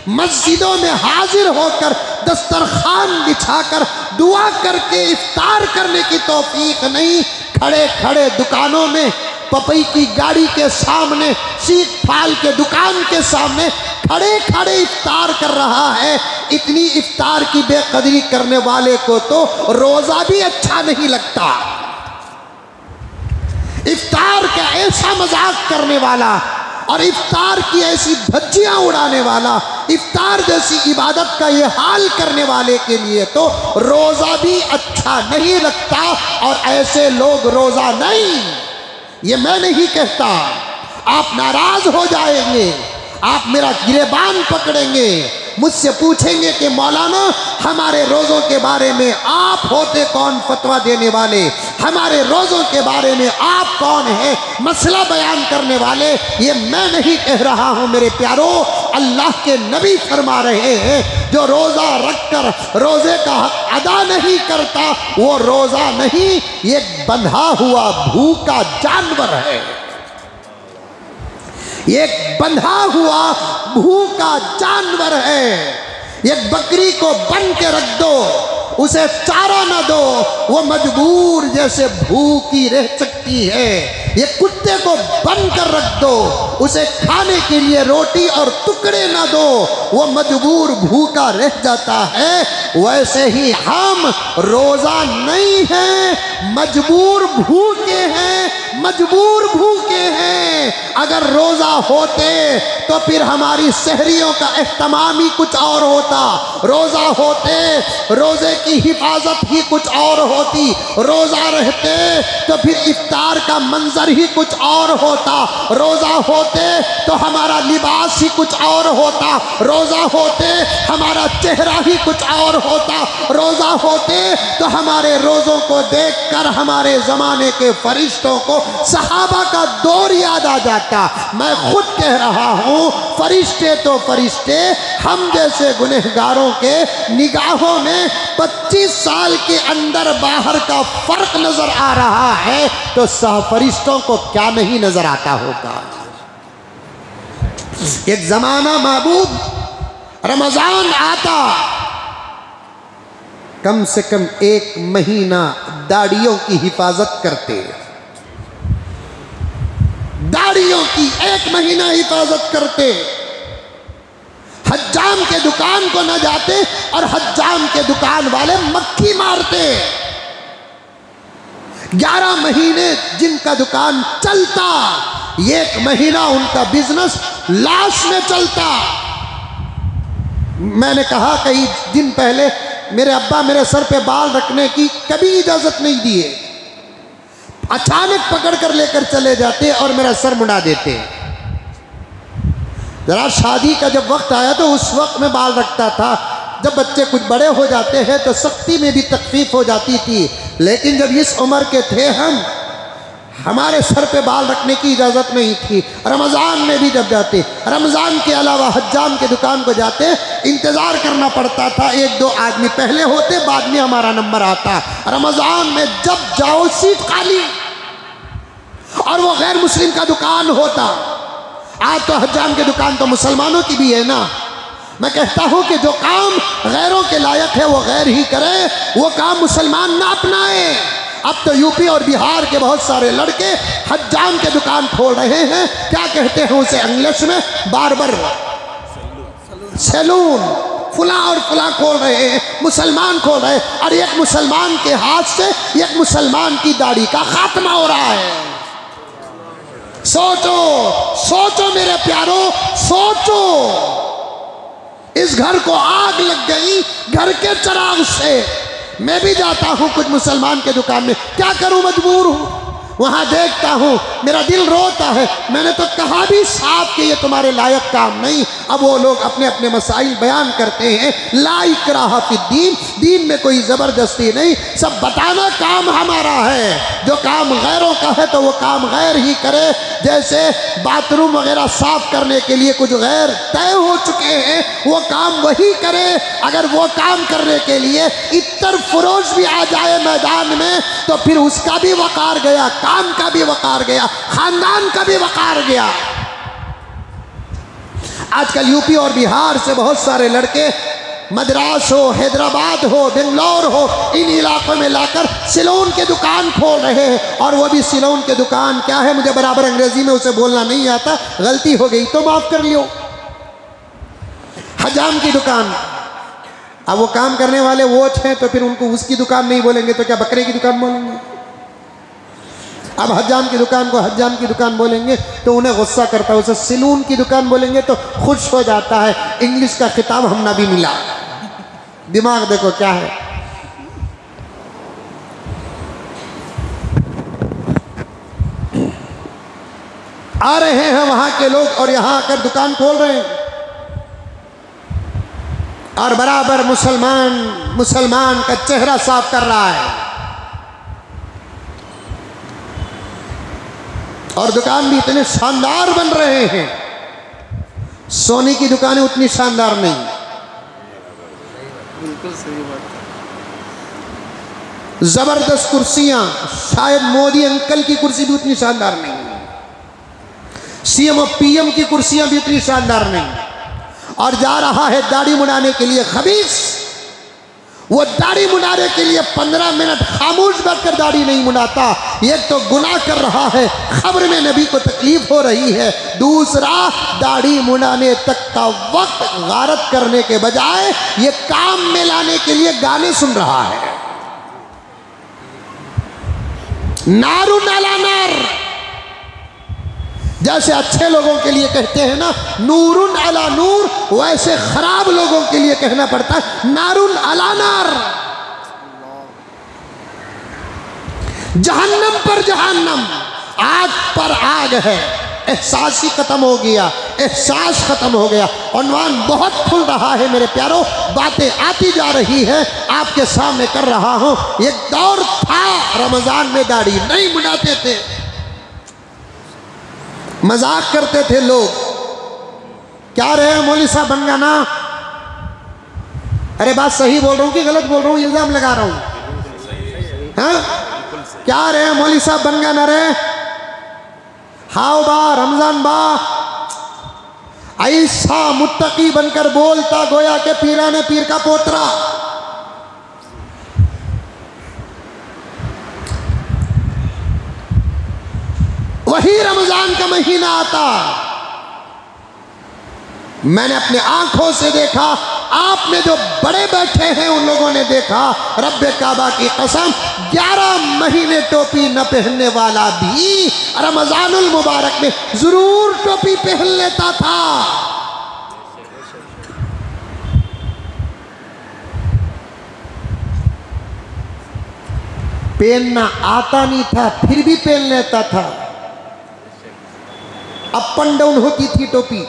मस्जिदों में हाजिर होकर दस्तरखान बिछाकर दुआ करके इफ्तार करने की तौफीक नहीं, खड़े खड़े दुकानों में पपई की गाड़ी के सामने, सीख फाल के दुकान के सामने खड़े खड़े इफ्तार कर रहा है। इतनी इफ्तार की बेकदरी करने वाले को तो रोजा भी अच्छा नहीं लगता। इफ्तार का ऐसा मजाक करने वाला और इफ्तार की ऐसी धज्जियां उड़ाने वाला, इफ्तार जैसी इबादत का ये हाल करने वाले के लिए तो रोजा भी अच्छा नहीं लगता। और ऐसे लोग रोजा नहीं, ये मैं नहीं कहता, आप नाराज हो जाएंगे, आप मेरा गिरेबान पकड़ेंगे, मुझसे पूछेंगे कि मौलाना हमारे रोज़ों के बारे में आप होते कौन फतवा देने वाले, हमारे रोज़ों के बारे में आप कौन हैं मसला बयान करने वाले। ये मैं नहीं कह रहा हूँ मेरे प्यारों, अल्लाह के नबी फरमा रहे हैं, जो रोज़ा रखकर रोज़े का हक अदा नहीं करता वो रोज़ा नहीं, ये बंधा हुआ भूखा जानवर है। एक बंधा हुआ भूखा जानवर है। एक बकरी को बंध के रख दो, उसे चारा न दो, वो मजबूर जैसे भूखी रह सकती है। ये कुत्ते को बंद कर रख दो, उसे खाने के लिए रोटी और टुकड़े न दो, वो मजबूर भूखा रह जाता है। वैसे ही हम रोजा नहीं हैं, मजबूर भूखे हैं, मजबूर भूखे हैं। अगर रोजा होते तो फिर हमारी सहरियों का एहतमाम ही कुछ और होता, रोजा होते रोजे की हिफाजत ही कुछ और होती, रोजा रहते तो फिर इफ्तार का मंजर ही कुछ और होता, रोजा होते तो हमारा लिबास ही कुछ और होता, रोजा होते हमारा चेहरा ही कुछ और होता, रोजा होते तो हमारे रोज़ों को देखकर हमारे ज़माने के फरिश्तों को सहाबा का दौर याद आ जाता। मैं खुद कह रहा हूँ, फरिश्ते तो फरिश्ते, हम जैसे गुनहगारों के निगाहों में 25 साल के अंदर बाहर का फ़र्क नज़र आ रहा है, तो फरिश्तों को क्या नहीं नज़र आता होगा। एक ज़माना महबूब, रमज़ान आता, कम से कम 1 महीना दाढ़ियों की हिफाजत करते, दाढ़ियों की 1 महीना हिफाजत करते, हज्जाम के दुकान को न जाते और हज्जाम के दुकान वाले मक्खी मारते। 11 महीने जिनका दुकान चलता, 1 महीना उनका बिजनेस लाश में चलता। मैंने कहा कई दिन पहले, मेरे अब्बा मेरे सर पे बाल रखने की कभी इजाज़त नहीं दिए, अचानक पकड़ कर लेकर चले जाते और मेरा सर मुड़ा देते। जरा शादी का जब वक्त आया तो उस वक्त मैं बाल रखता था, जब बच्चे कुछ बड़े हो जाते हैं तो सख्ती में भी तकलीफ हो जाती थी, लेकिन जब इस उम्र के थे हम, हमारे सर पे बाल रखने की इजाज़त नहीं थी। रमज़ान में भी जब जाते, रमज़ान के अलावा हज्जाम के दुकान को जाते, इंतज़ार करना पड़ता था, 1-2 आदमी पहले होते, बाद में हमारा नंबर आता। रमज़ान में जब जाओ सीट खाली, और वो गैर मुस्लिम का दुकान होता। आज तो हज्जाम के दुकान तो मुसलमानों की भी है ना। मैं कहता हूँ कि जो काम गैरों के लायक है वो गैर ही करे, वो काम मुसलमान ना अपनाए। अब तो यूपी और बिहार के बहुत सारे लड़के हज्जाम के दुकान खोल रहे हैं, क्या कहते हैं उसे इंग्लिश में, बार्बर सैलून, फुला और फुला खोल रहे हैं, मुसलमान खोल रहे हैं, और एक मुसलमान के हाथ से एक मुसलमान की दाढ़ी का खात्मा हो रहा है। सोचो सोचो मेरे प्यारों, सोचो, इस घर को आग लग गई घर के चिराग से, मैं भी जाता हूँ कुछ मुसलमान के दुकान में, क्या करूँ, मजबूर हूँ। वहाँ देखता हूँ, मेरा दिल रोता है। मैंने तो कहा भी साफ कि ये तुम्हारे लायक काम नहीं। अब वो लोग अपने अपने मसाइल बयान करते हैं। ला इक्राहा फिद्दीन, दीन में कोई ज़बरदस्ती नहीं, सब बताना काम हमारा है। जो काम गैरों का है तो वो काम गैर ही करे। जैसे बाथरूम वगैरह साफ करने के लिए कुछ गैर तय हो चुके हैं, वो काम वही करे। अगर वो काम करने के लिए इतर फरोश भी आ जाए मैदान में तो फिर उसका भी वकार गया, काम का भी वकार गया, खानदान का भी वकार गया। आजकल यूपी और बिहार से बहुत सारे लड़के मद्रास हो, हैदराबाद हो, बेंगलोर हो, इन इलाकों में लाकर सिलोन के दुकान खोल रहे हैं। और वो भी सिलोन के दुकान क्या है, मुझे बराबर अंग्रेजी में उसे बोलना नहीं आता, गलती हो गई तो माफ कर लियो। हजाम की दुकान। अब वो काम करने वाले वो हैं तो फिर उनको उसकी दुकान नहीं बोलेंगे तो क्या बकरे की दुकान बोलेंगे। अब हजाम की दुकान को हजाम की दुकान बोलेंगे तो उन्हें गुस्सा करता है। उसे सिलून की दुकान बोलेंगे तो खुश हो जाता है। इंग्लिश का खिताब हम ना भी मिला। दिमाग देखो क्या है। आ रहे हैं वहां के लोग और यहां आकर दुकान खोल रहे हैं और बराबर मुसलमान का चेहरा साफ कर रहा है। और दुकान भी इतने शानदार बन रहे हैं। सोनी की दुकानें उतनी शानदार नहीं। बिल्कुल सही बात। जबरदस्त कुर्सियां, शायद मोदी अंकल की कुर्सी भी उतनी शानदार नहीं, सीएम और पीएम की कुर्सियां भी उतनी शानदार नहीं। और जा रहा है दाढ़ी मुड़ाने के लिए खबीस। वो दाढ़ी मुड़ाने के लिए 15 मिनट खामोश बैठकर दाढ़ी नहीं मुड़ाता। एक तो गुनाह कर रहा है, खबर में नबी को तकलीफ हो रही है, दूसरा दाढ़ी मुड़ाने तक का वक्त गारत करने के बजाय ये काम में लाने के लिए गाने सुन रहा है। नारुन अला नार, जैसे अच्छे लोगों के लिए कहते हैं ना नूरुन अला नूर, वैसे खराब लोगों के लिए कहना पड़ता है नारुन अला नार। जहन्नम पर जहन्नम, आग पर आग है। एहसास ही खत्म हो गया, एहसास खत्म हो गया। उन्वान बहुत खुल रहा है मेरे प्यारों, बातें आती जा रही है, आपके सामने कर रहा हूं। एक दौर था रमजान में दाढ़ी नहीं मुड़ाते थे, मजाक करते थे लोग। क्या रहे मौलवी साहब बन गया ना। अरे बात सही बोल रहा हूं कि गलत बोल रहा हूं, इल्जाम लगा रहा हूं। हाँ क्या रहे मौलवी साहब बन गया ना रे। हाओ बा रमजान बा, ऐसा मुत्तकी बनकर बोलता गोया के पीरा ने पीर का पोतरा। वही रमजान का महीना आता, मैंने अपने आंखों से देखा, आपने जो बड़े बैठे हैं उन लोगों ने देखा। रब्बे काबा की कसम, 11 महीने टोपी न पहनने वाला भी रमजानुल मुबारक में जरूर टोपी पहन लेता था। पहनना आता नहीं था फिर भी पहन लेता था। अप एंड डाउन होती थी टोपी,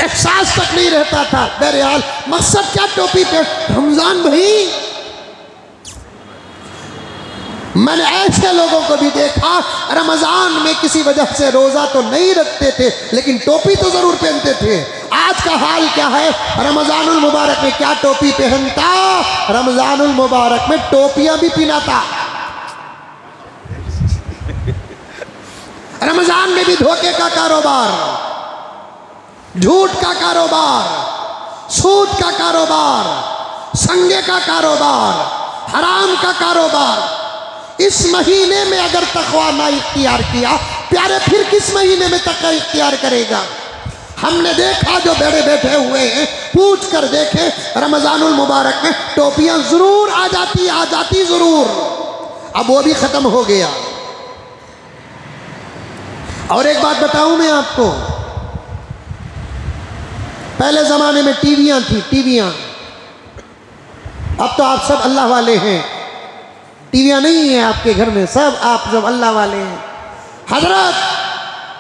एहसास तक नहीं रहता था। बहरहाल मकसद क्या टोपी पे रमजान भाई। मैंने ऐसे लोगों को भी देखा रमजान में किसी वजह से रोजा तो नहीं रखते थे लेकिन टोपी तो जरूर पहनते थे। आज का हाल क्या है, रमजानुल मुबारक में क्या टोपी पहनता, रमजानुल मुबारक में टोपियां भी पहनाता। रमजान में भी धोखे का कारोबार, झूठ का कारोबार, सूद का कारोबार, संगे का कारोबार, हराम का कारोबार। इस महीने में अगर तकवा ना इख्तियार किया प्यारे, फिर किस महीने में तकवा इख्तियार करेगा। हमने देखा जो बड़े बैठे हुए हैं, पूछ कर देखे, रमजानुल मुबारक में टोपियां जरूर आ जाती जरूर। अब वो भी खत्म हो गया। और एक बात बताऊं मैं आपको, पहले जमाने में टीवियां थी, टीवियां अब तो आप सब अल्लाह वाले हैं, टीवियाँ नहीं हैं आपके घर में, सब आप सब अल्लाह वाले हैं। हजरत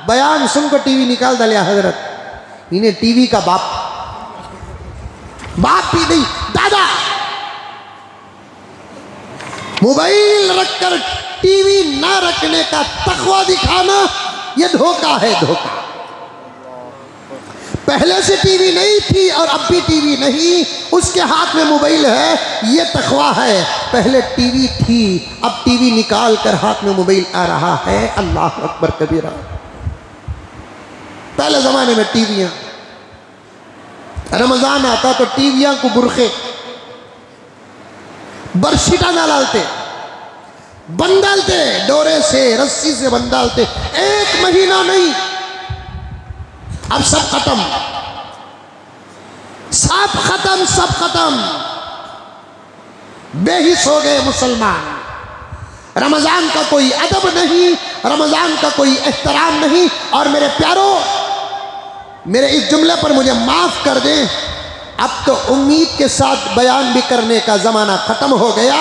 बयान सुनकर टीवी निकाल डालिया हजरत, इन्हें टीवी का बाप भी नहीं दादा। मोबाइल रखकर टीवी ना रखने का तकवा दिखाना यह धोखा है, धोखा। पहले से टीवी नहीं थी और अब भी टीवी नहीं, उसके हाथ में मोबाइल है, ये तकवा है। पहले टीवी थी, अब टीवी निकाल कर हाथ में मोबाइल आ रहा है। अल्लाह अकबर कबीरा। पहले जमाने में टीवियां, रमजान आता तो टीवियां को बुरखे बरसीटा ना डालते, बंद डालते, डोरे से रस्सी से बंद डालते, 1 महीना नहीं। अब सब खत्म, सब खत्म, सब खत्म। बेहिस हो गए मुसलमान। रमजान का कोई अदब नहीं, रमजान का कोई एहतराम नहीं। और मेरे प्यारों, मेरे इस जुमले पर मुझे माफ कर दें, अब तो उम्मीद के साथ बयान भी करने का ज़माना ख़त्म हो गया।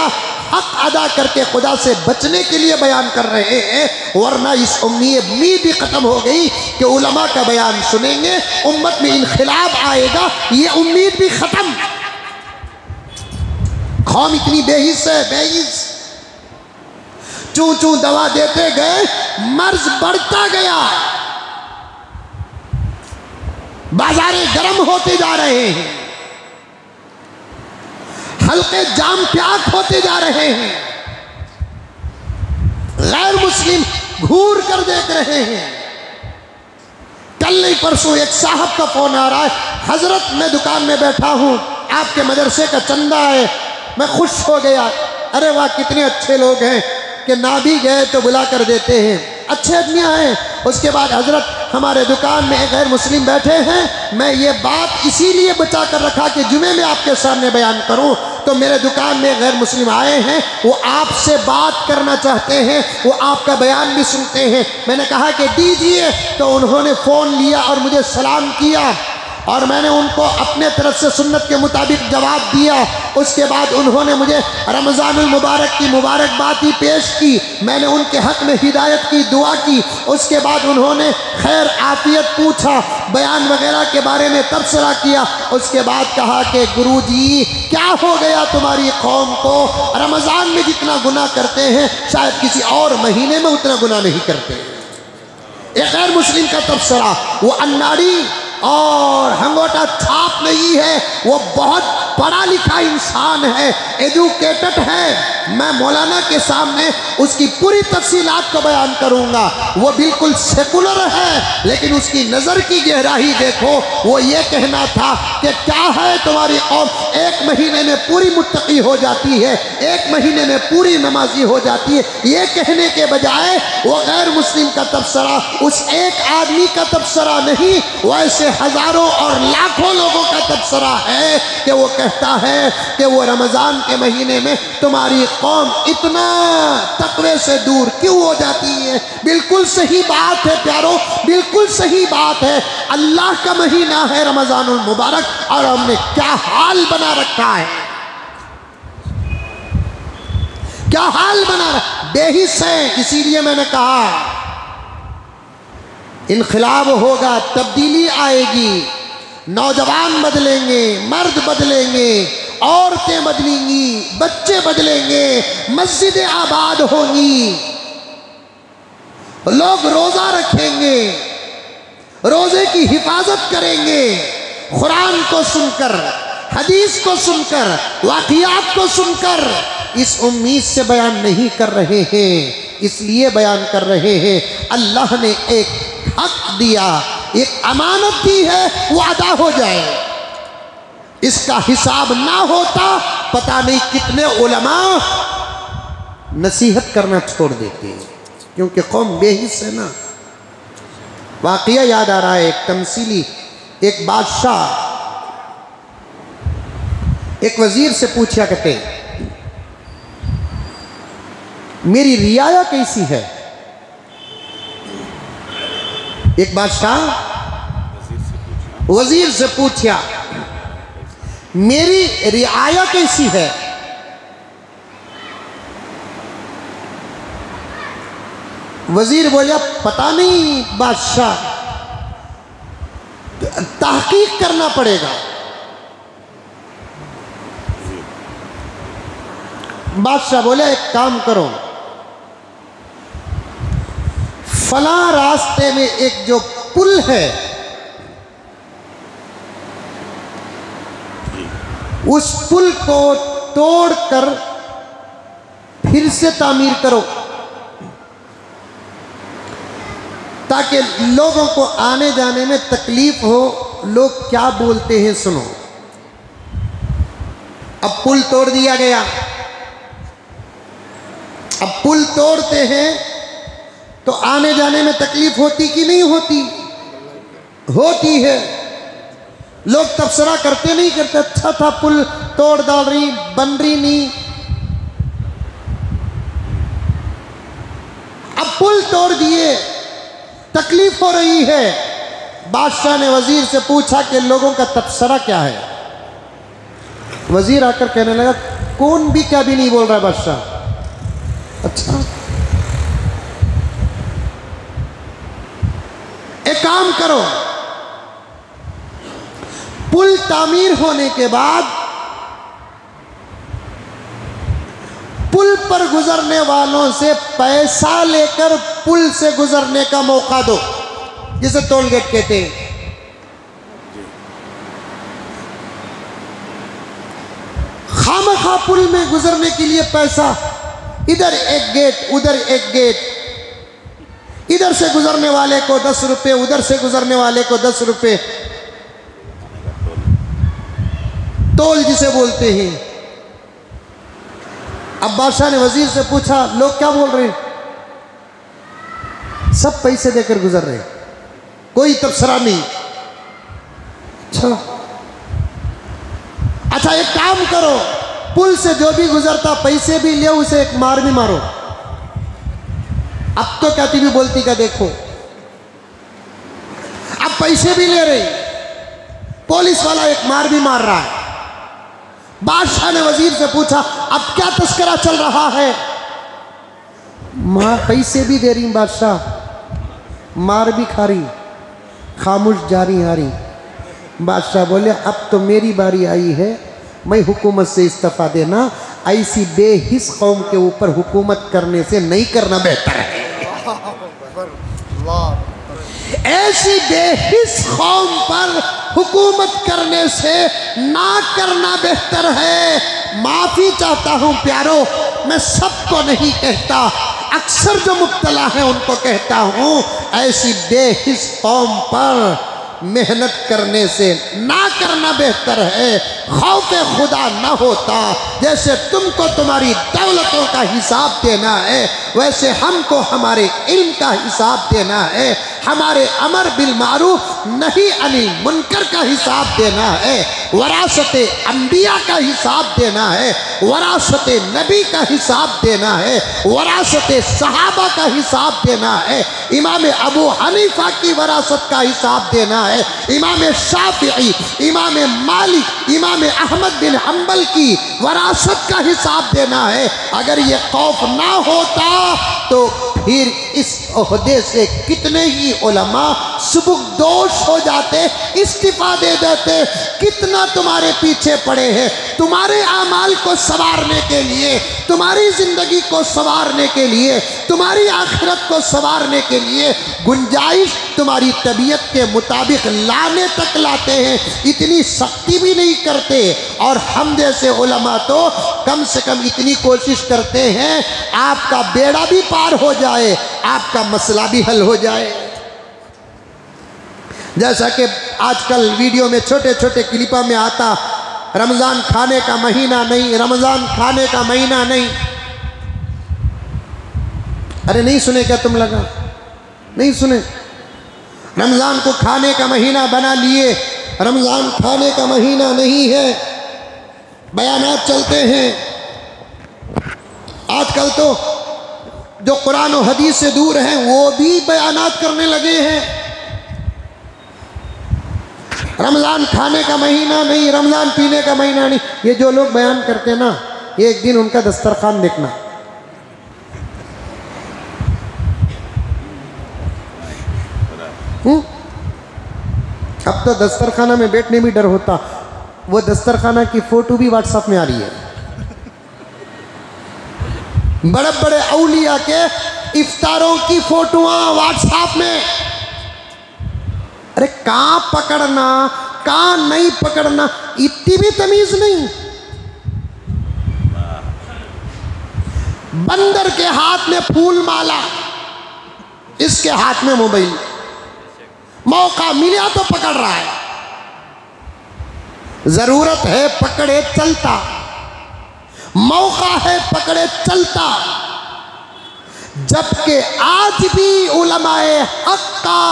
हक अदा करके खुदा से बचने के लिए बयान कर रहे हैं, वरना इस उम्मीद भी ख़त्म हो गई कि उलमा का बयान सुनेंगे, उम्मत में इनखिलाब आएगा, ये उम्मीद भी ख़त्म। कौम इतनी बेहिस है, बेहिस। चूं चूं दवा देते गए, मर्ज बढ़ता गया, बाजारें गर्म होते जा रहे हैं, हल्के जाम प्याक होते जा रहे हैं, गैर मुस्लिम घूर कर देख रहे हैं। कल नहीं परसों एक साहब का फोन आ रहा है, हजरत मैं दुकान में बैठा हूँ, आपके मदरसे का चंदा है। मैं खुश हो गया, अरे वाह कितने अच्छे लोग हैं कि ना भी गए तो बुला कर देते हैं, अच्छे आदमियाँ हैं। उसके बाद हजरत हमारे दुकान में एक गैर मुस्लिम बैठे हैं, मैं ये बात इसीलिए बचा कर रखा कि जुमे में आपके सामने बयान करूं। तो मेरे दुकान में गैर मुस्लिम आए हैं, वो आपसे बात करना चाहते हैं, वो आपका बयान भी सुनते हैं। मैंने कहा कि दीजिए, तो उन्होंने फ़ोन लिया और मुझे सलाम किया और मैंने उनको अपने तरफ से सुन्नत के मुताबिक जवाब दिया। उसके बाद उन्होंने मुझे रमज़ानुल मुबारक की मुबारकबाद ही पेश की, मैंने उनके हक़ में हिदायत की दुआ की। उसके बाद उन्होंने खैर आफियत पूछा, बयान वगैरह के बारे में तबसरा किया। उसके बाद कहा कि गुरुजी क्या हो गया तुम्हारी कौम को, रमज़ान में जितना गुनाह करते हैं शायद किसी और महीने में उतना गुनाह नहीं करते। एक गैर मुस्लिम का तबसरा, वो अन्नाड़ी और हंगोटा छाप नहीं है, वो बहुत पढ़ा लिखा इंसान है, एजुकेटेड है। मैं मौलाना के सामने उसकी पूरी तफसीलात को बयान करूंगा। वो बिल्कुल सेकुलर है, लेकिन उसकी नज़र की गहराई देखो। वो ये कहना था कि क्या है तुम्हारी कौम 1 महीने में पूरी मुत्तकी हो जाती है, 1 महीने में पूरी नमाजी हो जाती है। ये कहने के बजाय वो गैर मुस्लिम का तबसरा उस एक आदमी का तबसरा नहीं, वैसे हज़ारों और लाखों लोगों का तबसरा है कि वो कहता है कि वो रमज़ान के महीने में तुम्हारी कौम इतना तकवे से दूर क्यों हो जाती है। बिल्कुल सही बात है प्यारो, बिल्कुल सही बात है। अल्लाह का महीना है रमज़ानुल मुबारक, और हमने क्या हाल बना रखा है, क्या हाल बना रखा, बेहिस है। इसीलिए मैंने कहा इनकलाब होगा, तब्दीली आएगी, नौजवान बदलेंगे, मर्द बदलेंगे, औरतें बदलेंगी, बच्चे बदलेंगे, मस्जिदें आबाद होंगी, लोग रोज़ा रखेंगे, रोज़े की हिफाजत करेंगे, कुरान को सुनकर, हदीस को सुनकर, वाक़ियात को सुनकर। इस उम्मीद से बयान नहीं कर रहे हैं, इसलिए बयान कर रहे हैं अल्लाह ने एक हक दिया, एक अमानत दी है, वो अदा हो जाए। इसका हिसाब ना होता पता नहीं कितने उलमा नसीहत करना छोड़ देते हैं, क्योंकि कौम बेहिस है ना। वाक़या याद आ रहा है, एक तमसीली, एक बादशाह एक वजीर से पूछा करते मेरी रियाया कैसी है। एक बादशाह वजीर से पूछा मेरी रियाया कैसी है। वजीर बोला पता नहीं बादशाह, तहकीक करना पड़ेगा। बादशाह बोले एक काम करो, फला रास्ते में एक जो पुल है उस पुल को तोड़कर फिर से तामीर करो ताकि लोगों को आने जाने में तकलीफ हो, लोग क्या बोलते हैं सुनो। अब पुल तोड़ दिया गया। अब पुल तोड़ते हैं तो आने जाने में तकलीफ होती कि नहीं होती? होती है। लोग तबसरा करते नहीं करते, अच्छा था पुल तोड़ डाल रही, बन रही नहीं। अब पुल तोड़ दिए, तकलीफ हो रही है। बादशाह ने वजीर से पूछा कि लोगों का तबसरा क्या है। वजीर आकर कहने लगा कौन भी क्या भी नहीं बोल रहा है बादशाह। अच्छा, एक काम करो, पुल तामीर होने के बाद पुल पर गुजरने वालों से पैसा लेकर पुल से गुजरने का मौका दो, जिसे टोल गेट कहते हैं। खामखा पुल में गुजरने के लिए पैसा, इधर एक गेट उधर एक गेट, इधर से गुजरने वाले को 10 रुपये, उधर से गुजरने वाले को 10 रुपये, टोल जिसे बोलते हैं। अब बादशाह ने वजीर से पूछा लोग क्या बोल रहे हैं? सब पैसे देकर गुजर रहे, कोई तबसरा नहीं। अच्छा एक काम करो, पुल से जो भी गुजरता पैसे भी ले, उसे एक मार भी मारो। अब तो कहती भी बोलती का देखो, अब पैसे भी ले रही, पुलिस वाला एक मार भी मार रहा है। बादशाह ने वजीर से पूछा अब क्या तस्करा चल रहा है? मां पैसे भी दे रही बादशाह, मार भी खा रही, खामोश जा रही आ रही। बादशाह बोले अब तो मेरी बारी आई है, मैं हुकूमत से इस्तीफा देना, ऐसी बेहिस कौम के ऊपर हुकूमत करने से नहीं करना बेहतर है। ऐसी बेहिस कौम पर हुकूमत करने से ना करना बेहतर है। माफी चाहता हूं प्यारो, मैं सबको नहीं कहता, अक्सर जो मुब्तला है उनको कहता हूं, ऐसी बेहिस कौम पर मेहनत करने से ना करना बेहतर है। खौफे खुदा ना होता, जैसे तुमको तुम्हारी दौलतों का हिसाब देना है, वैसे हमको हमारे इल्म का हिसाब देना है, हमारे अमर बिल मारूफ नहीं अनिल मुनकर का हिसाब देना है, वरासते अंबिया का हिसाब देना है, वरासते नबी का हिसाब देना है, वरासते सहाबा का हिसाब देना है, इमाम अबू हनीफा की वरासत का हिसाब देना है, इमाम शाफिई, इमाम मालिक, इमाम अहमद बिन हम्बल की वरासत का हिसाब देना है। अगर ये खौफ ना होता तो फिर इस ओहदे से कितने ही उलमा सुबुकदोश हो जाते, इस्तीफा दे देते। कितना तुम्हारे पीछे पड़े हैं, तुम्हारे आमाल को संवारने के लिए, तुम्हारी ज़िंदगी को संवारने के लिए, तुम्हारी आखिरत को संवारने के लिए गुंजाइश तुम्हारी तबीयत के मुताबिक लाने तक लाते हैं, इतनी सख्ती भी नहीं करते। और हम जैसे उलमा तो कम से कम इतनी कोशिश करते हैं आपका बेड़ा भी पार हो जाए, आपका मसला भी हल हो जाए। जैसा कि आजकल वीडियो में छोटे छोटे क्लिपा में आता, रमज़ान खाने का महीना नहीं, रमज़ान खाने का महीना नहीं। अरे नहीं सुने क्या तुम? लगा नहीं सुने? रमज़ान को खाने का महीना बना लिए, रमज़ान खाने का महीना नहीं है। बयानात चलते हैं आजकल, तो जो कुरान और हदीस से दूर हैं वो भी बयानात करने लगे हैं। रमज़ान खाने का महीना नहीं, रमज़ान पीने का महीना नहीं। ये जो लोग बयान करते ना, एक दिन उनका दस्तरखान देखना, अब तो दस्तरखाना में बैठने भी डर होता, वो दस्तरखाना की फोटो भी व्हाट्सएप में आ रही है। बड़े बड़े औलिया के इफ्तारों की फोटोआं व्हाट्सएप में। अरे कहां पकड़ना कहां नहीं पकड़ना, इतनी भी तमीज नहीं। बंदर के हाथ में फूल माला, इसके हाथ में मोबाइल। मौका मिला तो पकड़ रहा है, जरूरत है पकड़े चलता, मौका है पकड़े चलता। जबकि आज भी उलमाए हक का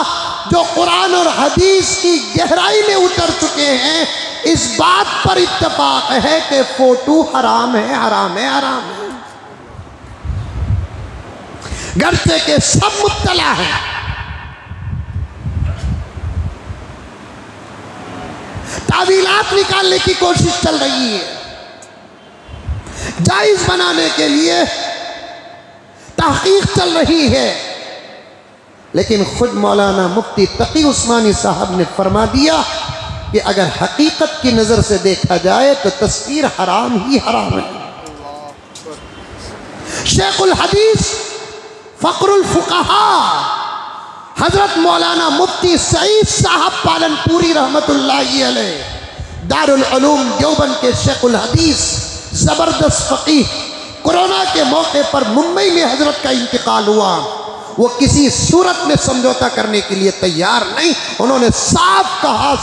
जो कुरान और हदीस की गहराई में उतर चुके हैं, इस बात पर इत्तेफाक है कि फोटो हराम है, हराम है, हराम है। गर्चे के सब मुब्तला हैं। तावीलात निकालने की कोशिश चल रही है, जायज बनाने के लिए तहकीक चल रही है। लेकिन खुद मौलाना मुफ्ती तकी उस्मानी साहब ने फरमा दिया कि अगर हकीकत की नज़र से देखा जाए तो तस्वीर हराम ही हराम है। शेखुल हदीस फ़ख्रुल फुक़हा हज़रत मौलाना मुफ्ती सईद साहब पालनपुरी रहमतुल्लाहि अलैह, दारुल उलूम देवबंद के शेखुल हदीस, ज़बरदस्त फ़क़ीह। कोरोना के मौके पर मुंबई में हज़रत का इंतकाल हुआ। वो किसी सूरत में समझौता करने के लिए तैयार नहीं। उन्होंने साफ कहा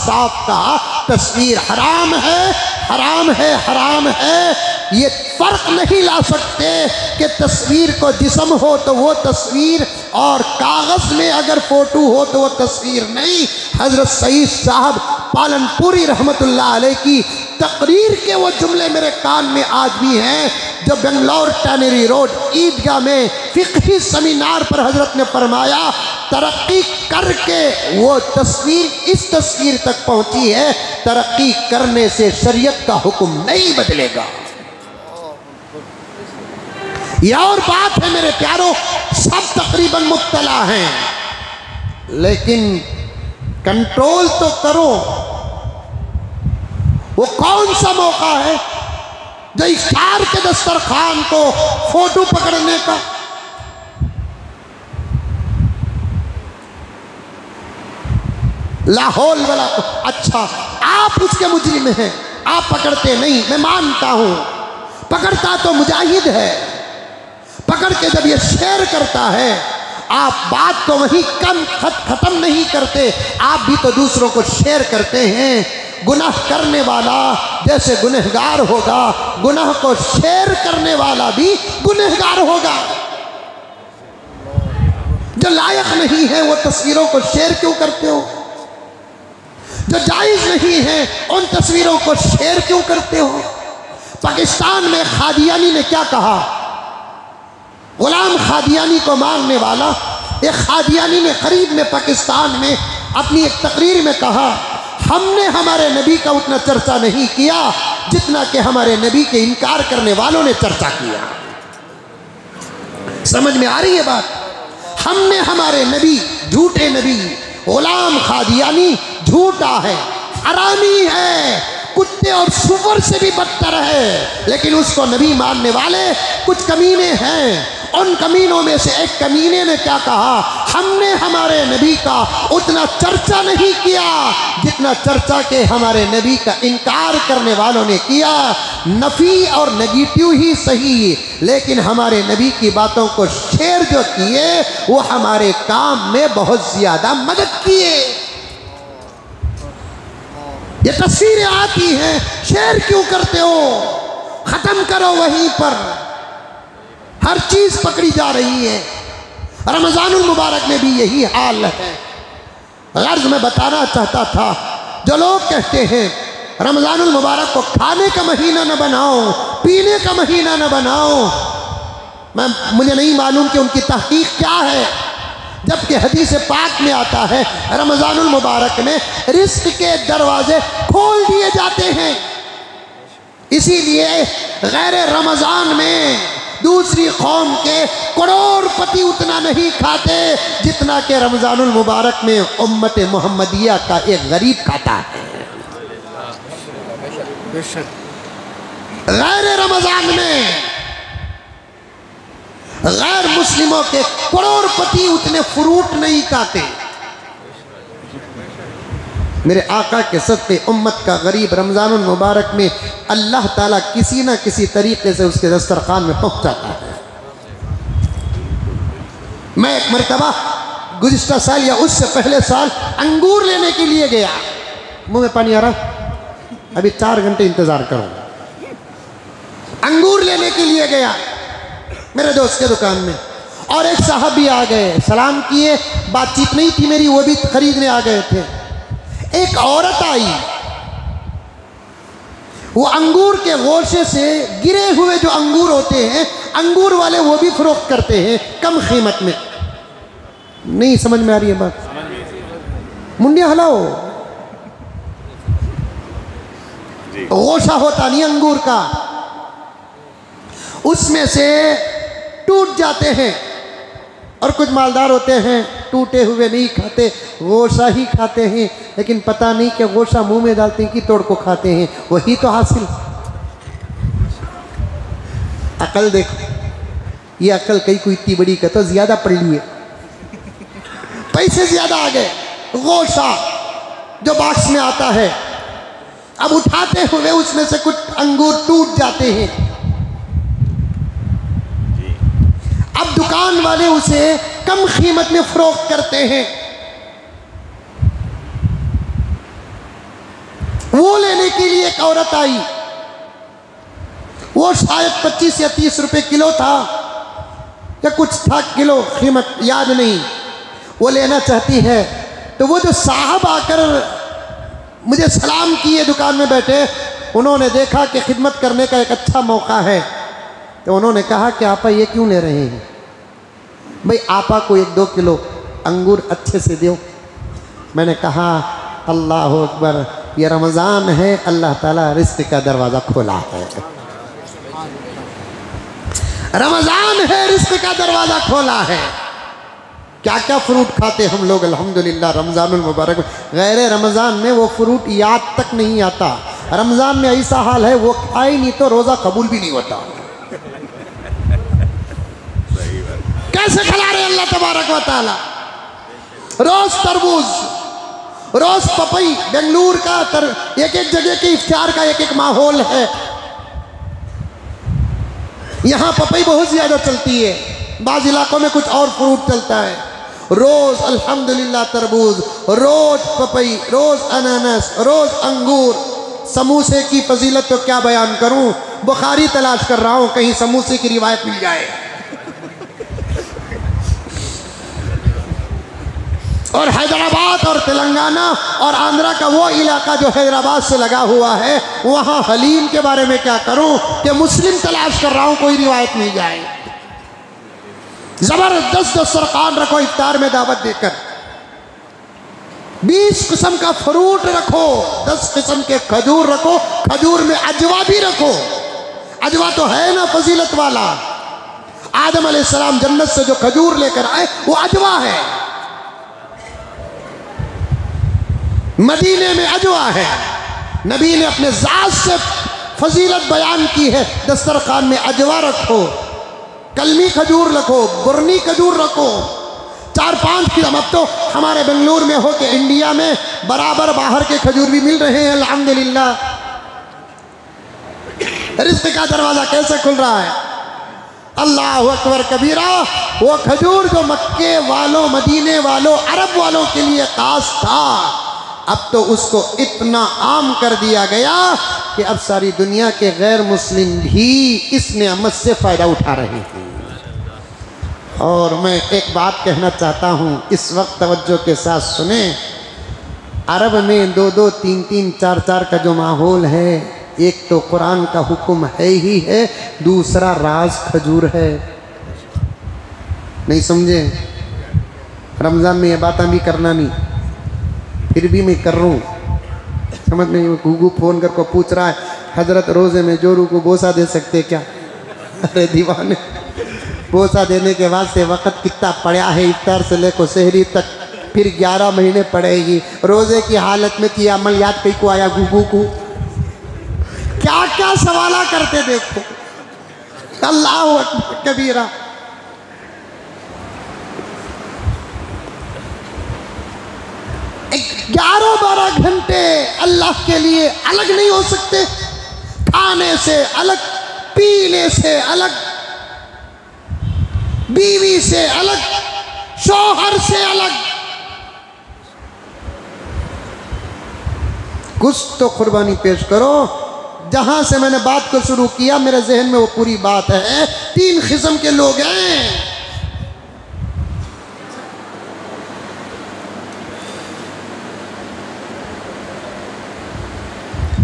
तस्वीर हराम है, हराम है, हराम है। ये फ़र्क नहीं ला सकते कि तस्वीर को जिस्म हो तो वो तस्वीर, और कागज़ में अगर फ़ोटो हो तो वो तस्वीर नहीं। हज़रत सईद साहब पालनपुरी रहमतुल्लाह अलैह की तकरीर के वो जुमले मेरे कान में आज भी हैं, जो बेंगलोर टैनरी रोड ईदगाह में फ़िक़ही सेमिनार पर हज़रत ने फरमाया, तरक्की करके वो तस्वीर इस तस्वीर तक पहुँची है, तरक्की करने से शरीयत का हुक्म नहीं बदलेगा। यह और बात है मेरे प्यारों, सब तकरीबन मुब्तला हैं, लेकिन कंट्रोल तो करो। वो कौन सा मौका है जो इफ्तार के दस्तरखान को फोटो पकड़ने का? लाहौल वाला, अच्छा आप उसके मुजरिम हैं, आप पकड़ते नहीं, मैं मानता हूं। पकड़ता तो मुजाहिद है, पकड़ के जब ये शेयर करता है, आप बात तो वहीं खत्म नहीं करते, आप भी तो दूसरों को शेयर करते हैं। गुनाह करने वाला जैसे गुनहगार होगा, गुनाह को शेयर करने वाला भी गुनहगार होगा। जो लायक नहीं है वो तस्वीरों को शेयर क्यों करते हो? जो जायज़ नहीं है उन तस्वीरों को शेयर क्यों करते हो? पाकिस्तान में खादियानी ने क्या कहा? गुलाम खादियानी को मारने वाला एक खादियानी ने करीब में पाकिस्तान में अपनी एक तकरीर में कहा, हमने हमारे नबी का उतना चर्चा नहीं किया जितना कि हमारे नबी के इनकार करने वालों ने चर्चा किया। समझ में आ रही है बात? हमने हमारे नबी, झूठे नबी, गुलाम खादियानी झूठा है, हरामी है, कुत्ते और सुअर से भी बदतर है, लेकिन उसको नबी मानने वाले कुछ कमीने हैं। उन कमीनों में से एक कमीने ने क्या कहा, हमने हमारे नबी का उतना चर्चा नहीं किया जितना चर्चा के हमारे नबी का इनकार करने वालों ने किया। नफ़ी और नेगेटिव ही सही, लेकिन हमारे नबी की बातों को शेयर जो किए वो हमारे काम में बहुत ज़्यादा मदद किए। ये तस्वीरें आती हैं, शेयर क्यों करते हो? ख़त्म करो वहीं पर। हर चीज़ पकड़ी जा रही है। रमज़ानुल मुबारक में भी यही हाल है। गर्ज में बताना चाहता था, जो लोग कहते हैं रमज़ानुल मुबारक को खाने का महीना न बनाओ, पीने का महीना न बनाओ, मुझे नहीं मालूम कि उनकी तहकीक क्या है, जबकि हदीस पाक में आता है रमज़ानुल मुबारक में रिस्क के दरवाजे खोल दिए जाते हैं। इसीलिए गैर रमज़ान में दूसरी कौम के करोड़पति उतना नहीं खाते जितना कि रमज़ानुल मुबारक में उम्मत मोहम्मदिया का एक गरीब खाता है। गैर रमज़ान में गैर मुस्लिमों के करोड़पति उतने फ्रूट नहीं खाते। मेरे आका के सदक़े उम्मत का गरीब रमज़ानुल मुबारक में अल्लाह ताला किसी न किसी तरीके से उसके दस्तरखान में पहुँचाता है। मैं एक मरतबा गुज़िश्ता साल या उससे पहले साल अंगूर लेने के लिए गया। मुँह में पानी आ रहा, अभी 4 घंटे इंतज़ार करो। अंगूर लेने के लिए गया मेरे दोस्त के दुकान में, और एक साहब भी आ गए, सलाम किए, बातचीत नहीं थी मेरी, वो भी खरीदने आ गए थे। एक औरत आई, वो अंगूर के गोशे से गिरे हुए जो अंगूर होते हैं, अंगूर वाले वो भी फरोख्त करते हैं कम कीमत में। नहीं समझ में आ रही है बात? मुंडिया हलाओ। गोशा होता नहीं अंगूर का, उसमें से टूट जाते हैं, और कुछ मालदार होते हैं टूटे हुए नहीं खाते, गोशा ही खाते हैं। लेकिन पता नहीं कि गोशा मुंह में डालते हैं कि तोड़ को खाते हैं, वही तो हासिल। अकल देखो, ये अकल कहीं कोई इतनी बड़ी का तो ज्यादा पढ़ लिए, पैसे ज्यादा आ गए। गोशा जो बॉक्स में आता है, अब उठाते हुए उसमें से कुछ अंगूर टूट जाते हैं। अब दुकान वाले उसे कम कीमत में फरोख्त करते हैं। वो लेने के लिए एक औरत आई, वो शायद 25 या 30 रुपए किलो था या कुछ था किलो, कीमत याद नहीं। वो लेना चाहती है, तो वो जो साहब आकर मुझे सलाम किए दुकान में बैठे, उन्होंने देखा कि खिदमत करने का एक अच्छा मौका है, तो उन्होंने कहा कि आपा ये क्यों ले रहे हैं? भाई आपा को 1-2 किलो अंगूर अच्छे से दो। मैंने कहा अल्लाह अकबर, ये रमज़ान है, अल्लाह ताला रिज़्क़ का दरवाज़ा खोला है। रमज़ान है, रिज़्क़ का दरवाज़ा खोला है। क्या क्या फ्रूट खाते हम लोग अल्हम्दुलिल्लाह रमज़ानुल मुबारक में। गैर रमज़ान में वो फ्रूट याद तक नहीं आता। रमज़ान में ऐसा हाल है, वो खाए नहीं तो रोज़ा कबूल भी नहीं होता। कैसे खिला रहे अल्लाह तबारक व तआला। रोज तरबूज, रोज पपई। बेंगलुरु का एक एक जगह के इफ्तार का एक एक माहौल है। यहाँ पपई बहुत ज़्यादा चलती है, बाज़ इलाकों में कुछ और फ्रूट चलता है। रोज़ अल्हम्दुलिल्लाह तरबूज, रोज़ पपई, रोज़ अनानस, रोज़ अंगूर। समोसे की फजीलत तो क्या बयान करूँ, बुखारी तलाश कर रहा हूँ कहीं समोसे की रिवायत मिल जाए। और हैदराबाद और तेलंगाना और आंध्रा का वो इलाका जो हैदराबाद से लगा हुआ है, वहाँ हलीम के बारे में क्या करूँ कि मुस्लिम तलाश कर रहा हूँ, कोई रिवायत मिल जाए। ज़बरदस्त दस्तरखान रखो इफ्तार में दावत देकर। 20 किस्म का फ्रूट रखो, 10 किस्म के खजूर रखो, खजूर में अजवा भी रखो। अजवा तो है ना फजीलत वाला। आदम अलैहिस्सलाम जन्नत से जो खजूर लेकर आए वो अजवा है। मदीने में अजवा है। नबी ने अपने ज़ात से फजीलत बयान की है। दस्तरखान में अजवा रखो, कलमी खजूर रखो, बुरनी खजूर रखो। 4-5 किस्म। अब तो हमारे बेंगलुरु में हो के इंडिया में बराबर बाहर के खजूर भी मिल रहे हैं अल्हम्दुलिल्लाह। रिज़्क़ का दरवाज़ा कैसे खुल रहा है। अल्लाह अकबर कबीरा। वो खजूर जो मक्के वालों, मदीने वालों, अरब वालों के लिए खास था, अब तो उसको इतना आम कर दिया गया कि अब सारी दुनिया के गैर मुस्लिम भी इस नेमत से फ़ायदा उठा रहे हैं। और मैं एक बात कहना चाहता हूँ, इस वक्त तवज्जो के साथ सुने। अरब में 2-2, 3-3, 4-4 का जो माहौल है, एक तो कुरान का हुक्म है ही है, दूसरा राज खजूर है। नहीं समझे? रमज़ान में ये बातें भी करना नहीं, फिर भी मैं कर रहा हूँ, समझ नहीं। गुगू फ़ोन करके पूछ रहा है, हजरत रोज़े में जोरू को बोसा दे सकते क्या? अरे दीवाने। पोसा देने के बाद से वक़्त कितना पड़ा है, इफ्तार से लेकर सहरी तक, फिर 11 महीने पड़ेगी। रोज़े की हालत में कि अमल याद कहीं को आया गुगू को, क्या क्या सवाला करते देखो। अल्लाह अकबर कबीरा। एक 11-12 घंटे अल्लाह के लिए अलग नहीं हो सकते? खाने से अलग, पीने से अलग, बीवी से अलग, शौहर से अलग। कुछ तो कुर्बानी पेश करो। जहां से मैंने बात को शुरू किया मेरे जहन में वो पूरी बात है। 3 किस्म के लोग हैं।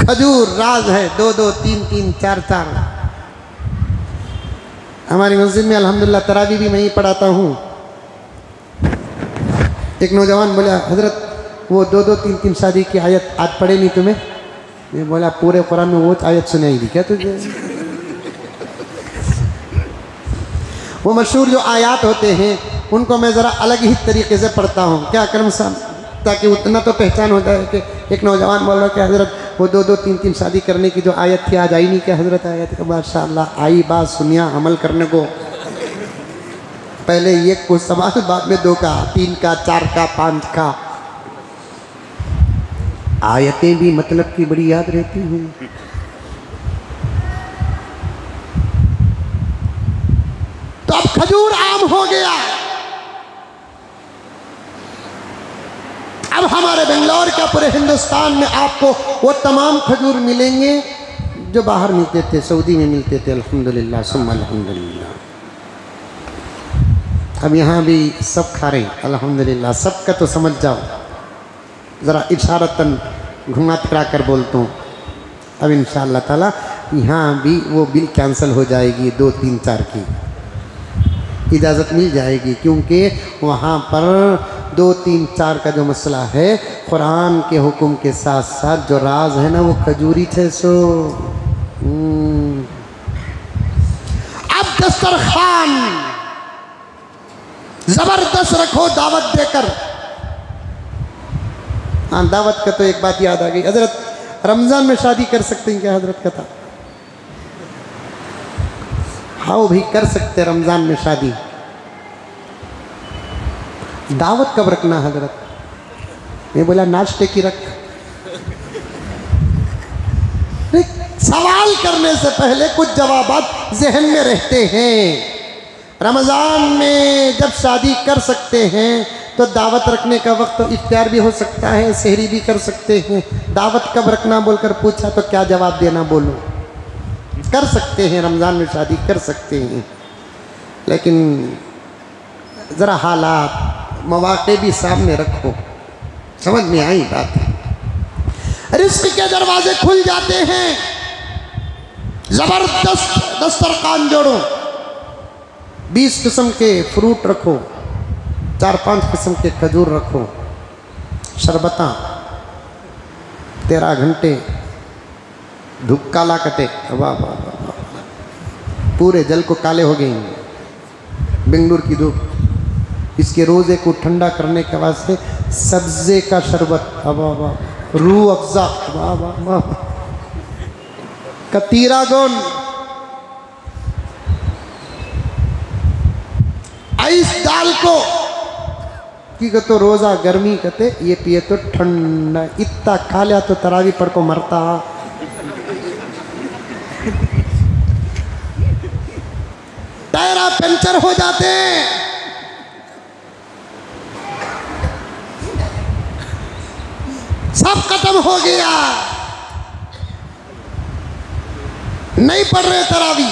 खजूर राज है, 2-2, 3-3, 4-4। हमारी मस्जिद में अल्हम्दुलिल्लाह तरावी भी मैं ही पढ़ाता हूँ। एक नौजवान बोला, हजरत वो 2-2, 3-3 शादी की आयत आज पढ़े नहीं तुम्हें? मैं बोला पूरे कुरान में वो आयत सुनाई दी क्या तुझे? वो मशहूर जो आयात होते हैं उनको मैं ज़रा अलग ही तरीके से पढ़ता हूँ। क्या करम साहब, ताकि उतना तो पहचान होता है कि एक नौजवान बोल रहा है कि हजरत वो 2-2, 3-3 शादी करने की जो आयत थी आज आई नहीं क्या हजरत? आयत का माशाअल्लाह आई, बात सुनिया अमल करने को। पहले एक को सवाल, बाद में 2 का, 3 का, 4 का, 5 का। आयतें भी मतलब की बड़ी याद रहती हैं। तो अब खजूर आम हो गया। अब हमारे बेंगलोर का पूरे हिंदुस्तान में आपको वो तमाम खजूर मिलेंगे जो बाहर मिलते थे, सऊदी में मिलते थे। अल्हम्दुलिल्लाह सुम्मा अल्हम्दुलिल्लाह। अब यहाँ भी सब खा रहे हैं अल्हम्दुलिल्लाह। सबका तो समझ जाओ, ज़रा इशारतन घुमा फिरा कर बोलता हूँ। अब इंशाअल्लाह ताला यहाँ भी वो बिल कैंसिल हो जाएगी, 2, 3, 4 की इजाज़त मिल जाएगी, क्योंकि वहाँ पर 2, 3, 4 का जो मसला है कुरान के हुक्म के साथ साथ जो राज है ना वो खजूरी थे। सो अब दस्तरखान जबरदस्त रखो दावत देकर। हाँ, दावत का तो एक बात याद आ गई। हजरत रमज़ान में शादी कर सकते हैं क्या? हजरत का था, हाँ वो भी कर सकते रमज़ान में शादी। दावत कब रखना हजरत? मैं बोला नाश्ते की रख। सवाल करने से पहले कुछ जवाबात जहन में रहते हैं। रमज़ान में जब शादी कर सकते हैं तो दावत रखने का वक्त तो इफ्तार भी हो सकता है, सहरी भी कर सकते हैं। दावत कब रखना बोलकर पूछा तो क्या जवाब देना? बोलो। कर सकते हैं, रमज़ान में शादी कर सकते हैं, लेकिन ज़रा हालात मौक़े भी सामने रखो। समझ में आई बात है? रिज़्क़ के दरवाजे खुल जाते हैं। ज़बरदस्त दस्तरखान जोड़ो। 20 किस्म के फ्रूट रखो, 4-5 किस्म के खजूर रखो, शरबता 13 घंटे धूप काला कटे। वाह वाह वाह, पूरे जल को काले हो गए बेंगलुरु की धूप। इसके रोज़े को ठंडा करने के वास्ते सब्ज़े का शरबत, वाह वाह, रूह अफ़ज़ा, वाह वाह वाह, कतीरा गोन, आइस डाल को की तो रोज़ा गर्मी कते ये पिए तो ठंडा। इतना खा लिया तो तरावी पढ़ को मरता। टायरा पंचर हो जाते, सब खत्म हो गया, नहीं पढ़ रहे तरावी।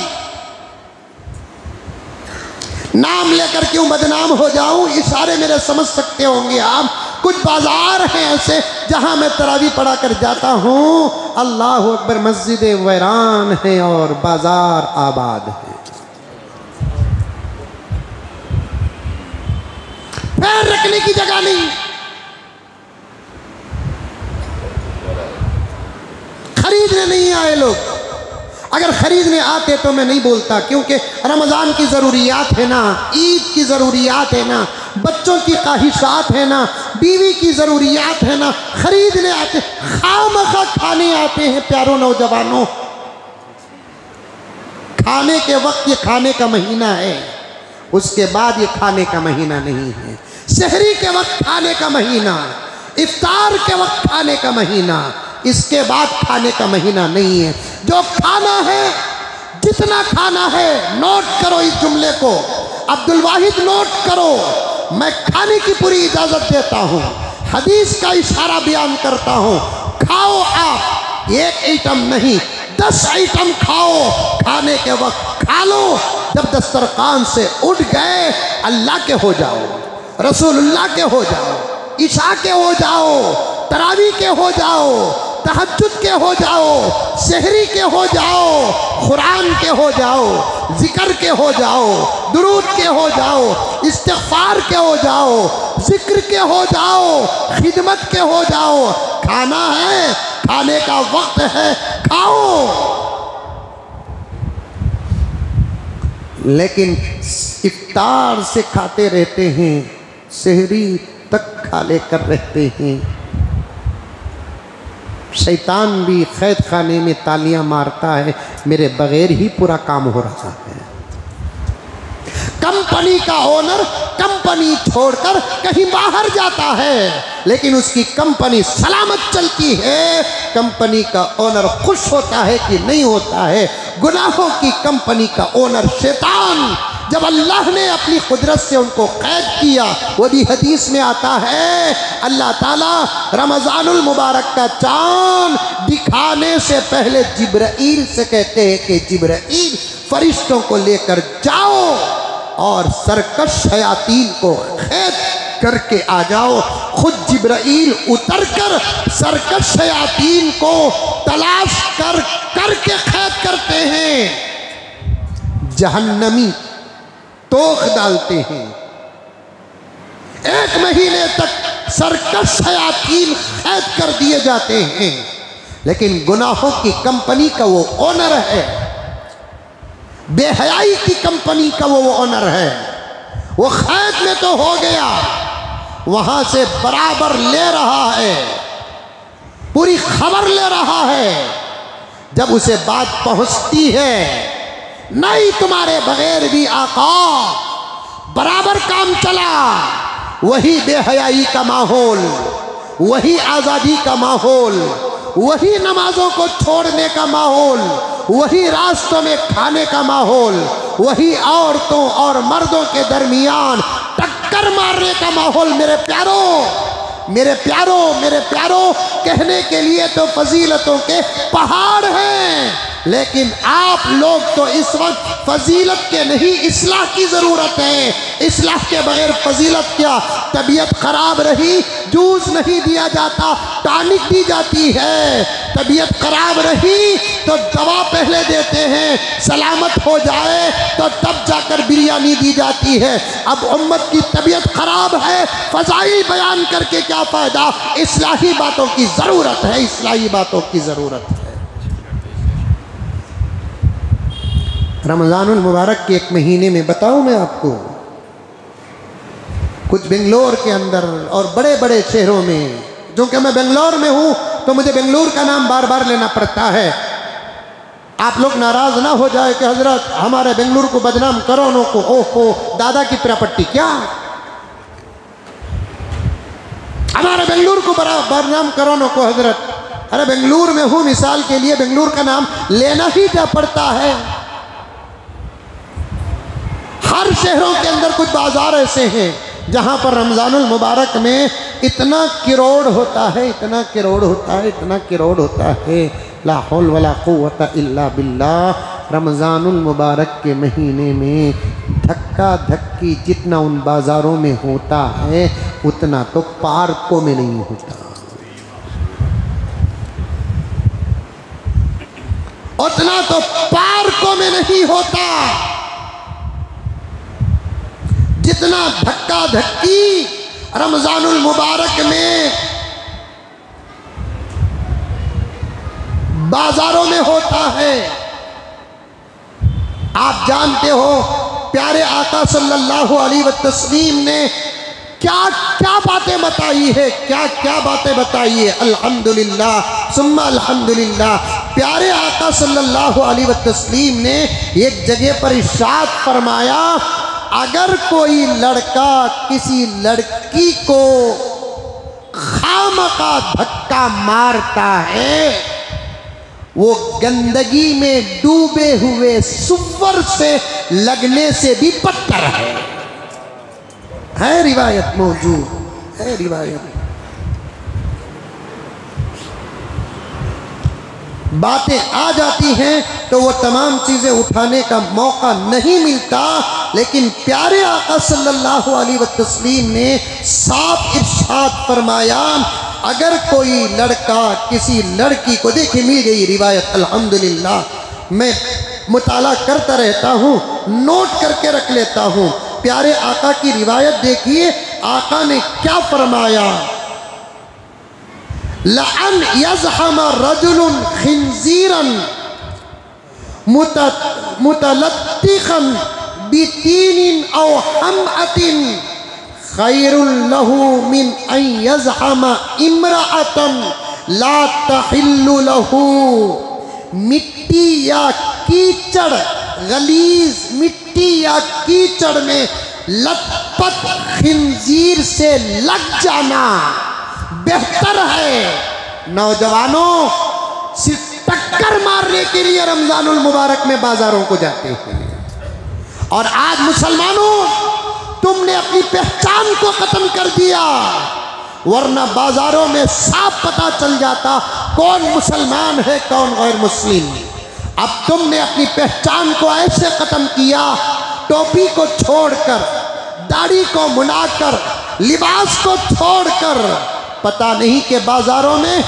नाम लेकर क्यों बदनाम हो जाऊं? इशारे मेरे समझ सकते होंगे आप। कुछ बाजार हैं ऐसे जहां मैं तरावी पढ़ा कर जाता हूं, अल्लाह अकबर, मस्जिद वैरान है और बाजार आबाद है। पैर रखने की जगह नहीं, खरीदने नहीं आए लोग। अगर ख़रीदने आते तो मैं नहीं बोलता, क्योंकि रमज़ान की ज़रूरियात है ना, ईद की ज़रूरियात है ना, बच्चों की ख्वाहिशात है ना, बीवी की ज़रूरियात है ना, ख़रीदने आते, खामखा खाने आते हैं। प्यारों नौजवानों, खाने के वक्त ये खाने का महीना है, उसके बाद ये खाने का महीना नहीं है। सहरी के वक्त खाने का महीना, इफ्तार के वक्त खाने का महीना, इसके बाद खाने का महीना नहीं है। जो खाना है, जितना खाना है, नोट करो इस जुमले को, अब्दुल वाहिद नोट करो। मैं खाने की पूरी इजाज़त देता हूँ, हदीस का इशारा बयान करता हूँ। खाओ आप, एक आइटम नहीं 10 आइटम खाओ। खाने के वक्त खा लो, जब दस्तरखान से उठ गए अल्लाह के हो जाओ, रसूलुल्लाह के हो जाओ, ईशा के हो जाओ, तरावी के हो जाओ, तहज्जुद के हो जाओ, सहरी के हो जाओ, कुरान के हो जाओ, जिक्र के हो जाओ, दुरूद के हो जाओ, इस्तिग़फ़ार के हो जाओ, जिक्र के हो जाओ, खिदमत के हो जाओ। खाना है, खाने का वक्त है, खाओ। लेकिन इफ्तार से खाते रहते हैं, सहरी तक खा लेकर रहते हैं। शैतान भी कैद खाने में तालियां मारता है, मेरे बगैर ही पूरा काम हो रहा है। कंपनी का ओनर कंपनी छोड़कर कहीं बाहर जाता है, लेकिन उसकी कंपनी सलामत चलती है। कंपनी का ओनर खुश होता है कि नहीं होता है? गुनाहों की कंपनी का ओनर शैतान। जब अल्लाह ने अपनी कुदरत से उनको कैद किया, वो भी हदीस में आता है, अल्लाह ताला रमज़ानुल मुबारक का चाँद दिखाने से पहले जिब्राईल से कहते हैं कि जिब्राईल फरिश्तों को लेकर जाओ और सरकश शयातीन को कैद करके आ जाओ। खुद जिब्राईल उतर कर सरकश शयातीन को तलाश करके कैद करते हैं। जहन्नमी तोख डालते हैं। 1 महीने तक सरकश शयातीन कैद कर दिए जाते हैं, लेकिन गुनाहों की कंपनी का वो ओनर है, बेहयाई की कंपनी का वो ओनर है। वो कैद में तो हो गया, वहां से बराबर ले रहा है, पूरी खबर ले रहा है। जब उसे बात पहुंचती है, नहीं तुम्हारे बगैर भी आका बराबर काम चला, वही बेहयाई का माहौल, वही आज़ादी का माहौल, वही नमाजों को छोड़ने का माहौल, वही रास्तों में खाने का माहौल, वही औरतों और मर्दों के दरमियान टक्कर मारने का माहौल। मेरे प्यारों, मेरे प्यारों, मेरे प्यारों, कहने के लिए तो फजीलतों के पहाड़ हैं, लेकिन आप लोग तो इस वक्त फजीलत के नहीं, इस्लाह की ज़रूरत है। इस्लाह के बगैर फजीलत क्या? तबीयत ख़राब रही, जूस नहीं दिया जाता, टॉनिक दी जाती है। तबीयत ख़राब रही तो दवा पहले देते हैं, सलामत हो जाए तो तब जाकर बिरयानी दी जाती है। अब उम्मत की तबीयत ख़राब है, फ़ज़ाइल बयान करके क्या फ़ायदा? इस्लाही बातों की ज़रूरत है, इस्लाही बातों की ज़रूरत है। रमज़ानुल मुबारक के 1 महीने में बताऊं मैं आपको, कुछ बेंगलोर के अंदर और बड़े बड़े शहरों में, जो कि मैं बेंगलोर में हूं तो मुझे बेंगलोर का नाम बार बार लेना पड़ता है। आप लोग नाराज ना हो जाए कि हजरत हमारे बेंगलोर को बदनाम करो नो को, ओहो दादा की प्रॉपर्टी क्या, हमारे बेंगलोर को बदनाम करो नो को हजरत। अरे बेंगलोर में हूं, मिसाल के लिए बेंगलोर का नाम लेना ही क्या पड़ता है। हर शहरों के अंदर कुछ बाजार ऐसे हैं जहाँ पर रमज़ानुल मुबारक में इतना किरोड़ होता है, इतना किरोड़ होता है, इतना किरोड़ होता है, ला हौल वला कुव्वता इल्ला बिल्लाह। रमज़ानुल मुबारक के महीने में धक्का धक्की जितना उन बाज़ारों में होता है, उतना तो पार्कों में नहीं होता, उतना तो पार्कों में नहीं होता। जितना धक्का धक्की रमज़ानुल मुबारक में बाजारों में होता है, आप जानते हो प्यारे आका सल्लल्लाहु अलैहि वसल्लम ने क्या क्या बातें बताई है, क्या क्या बातें बताई है। अल्हम्दुलिल्लाह सुम्मा अल्हम्दुलिल्लाह। प्यारे आका सल्लल्लाहु अलैहि वसल्लम ने एक जगह पर इरशाद फरमाया, अगर कोई लड़का किसी लड़की को खामखा धक्का मारता है, वो गंदगी में डूबे हुए सुअर से लगने से भी बदतर है रिवायत मौजूद है रिवायत। बातें आ जाती हैं तो वो तमाम चीज़ें उठाने का मौका नहीं मिलता, लेकिन प्यारे आका सल्लल्लाहु अलैहि वसल्लम ने साफ इरशाद फरमाया, अगर कोई लड़का किसी लड़की को, देखिए मिल गई रिवायत अल्हम्दुलिल्लाह। मैं मुताला करता रहता हूँ, नोट करके रख लेता हूँ। प्यारे आका की रिवायत देखिए, आका ने क्या फरमाया, लअन यज़हम रजुलन खिंजीरन मुतलत्तिखन बितीनिन औ हमअतिन खैरुल लहू मिन अन यज़हम इम्रअतन ला तहिल्लु लहू। मिट्टी या कीचड़, गलीज मिट्टी या कीचड़ में लथपथ खिंजीर से लग जाना बेहतर है। नौजवानों, सिर्फ टक्कर मारने के लिए रमजानुल मुबारक में बाजारों को जाते हैं, और आज मुसलमानों तुमने अपनी पहचान को खत्म कर दिया, वरना बाजारों में साफ पता चल जाता कौन मुसलमान है कौन गैर मुस्लिम। अब तुमने अपनी पहचान को ऐसे खत्म किया, टोपी को छोड़कर, दाढ़ी को मुड़ाकर, लिबास को छोड़कर, पता नहीं कि बाजारों में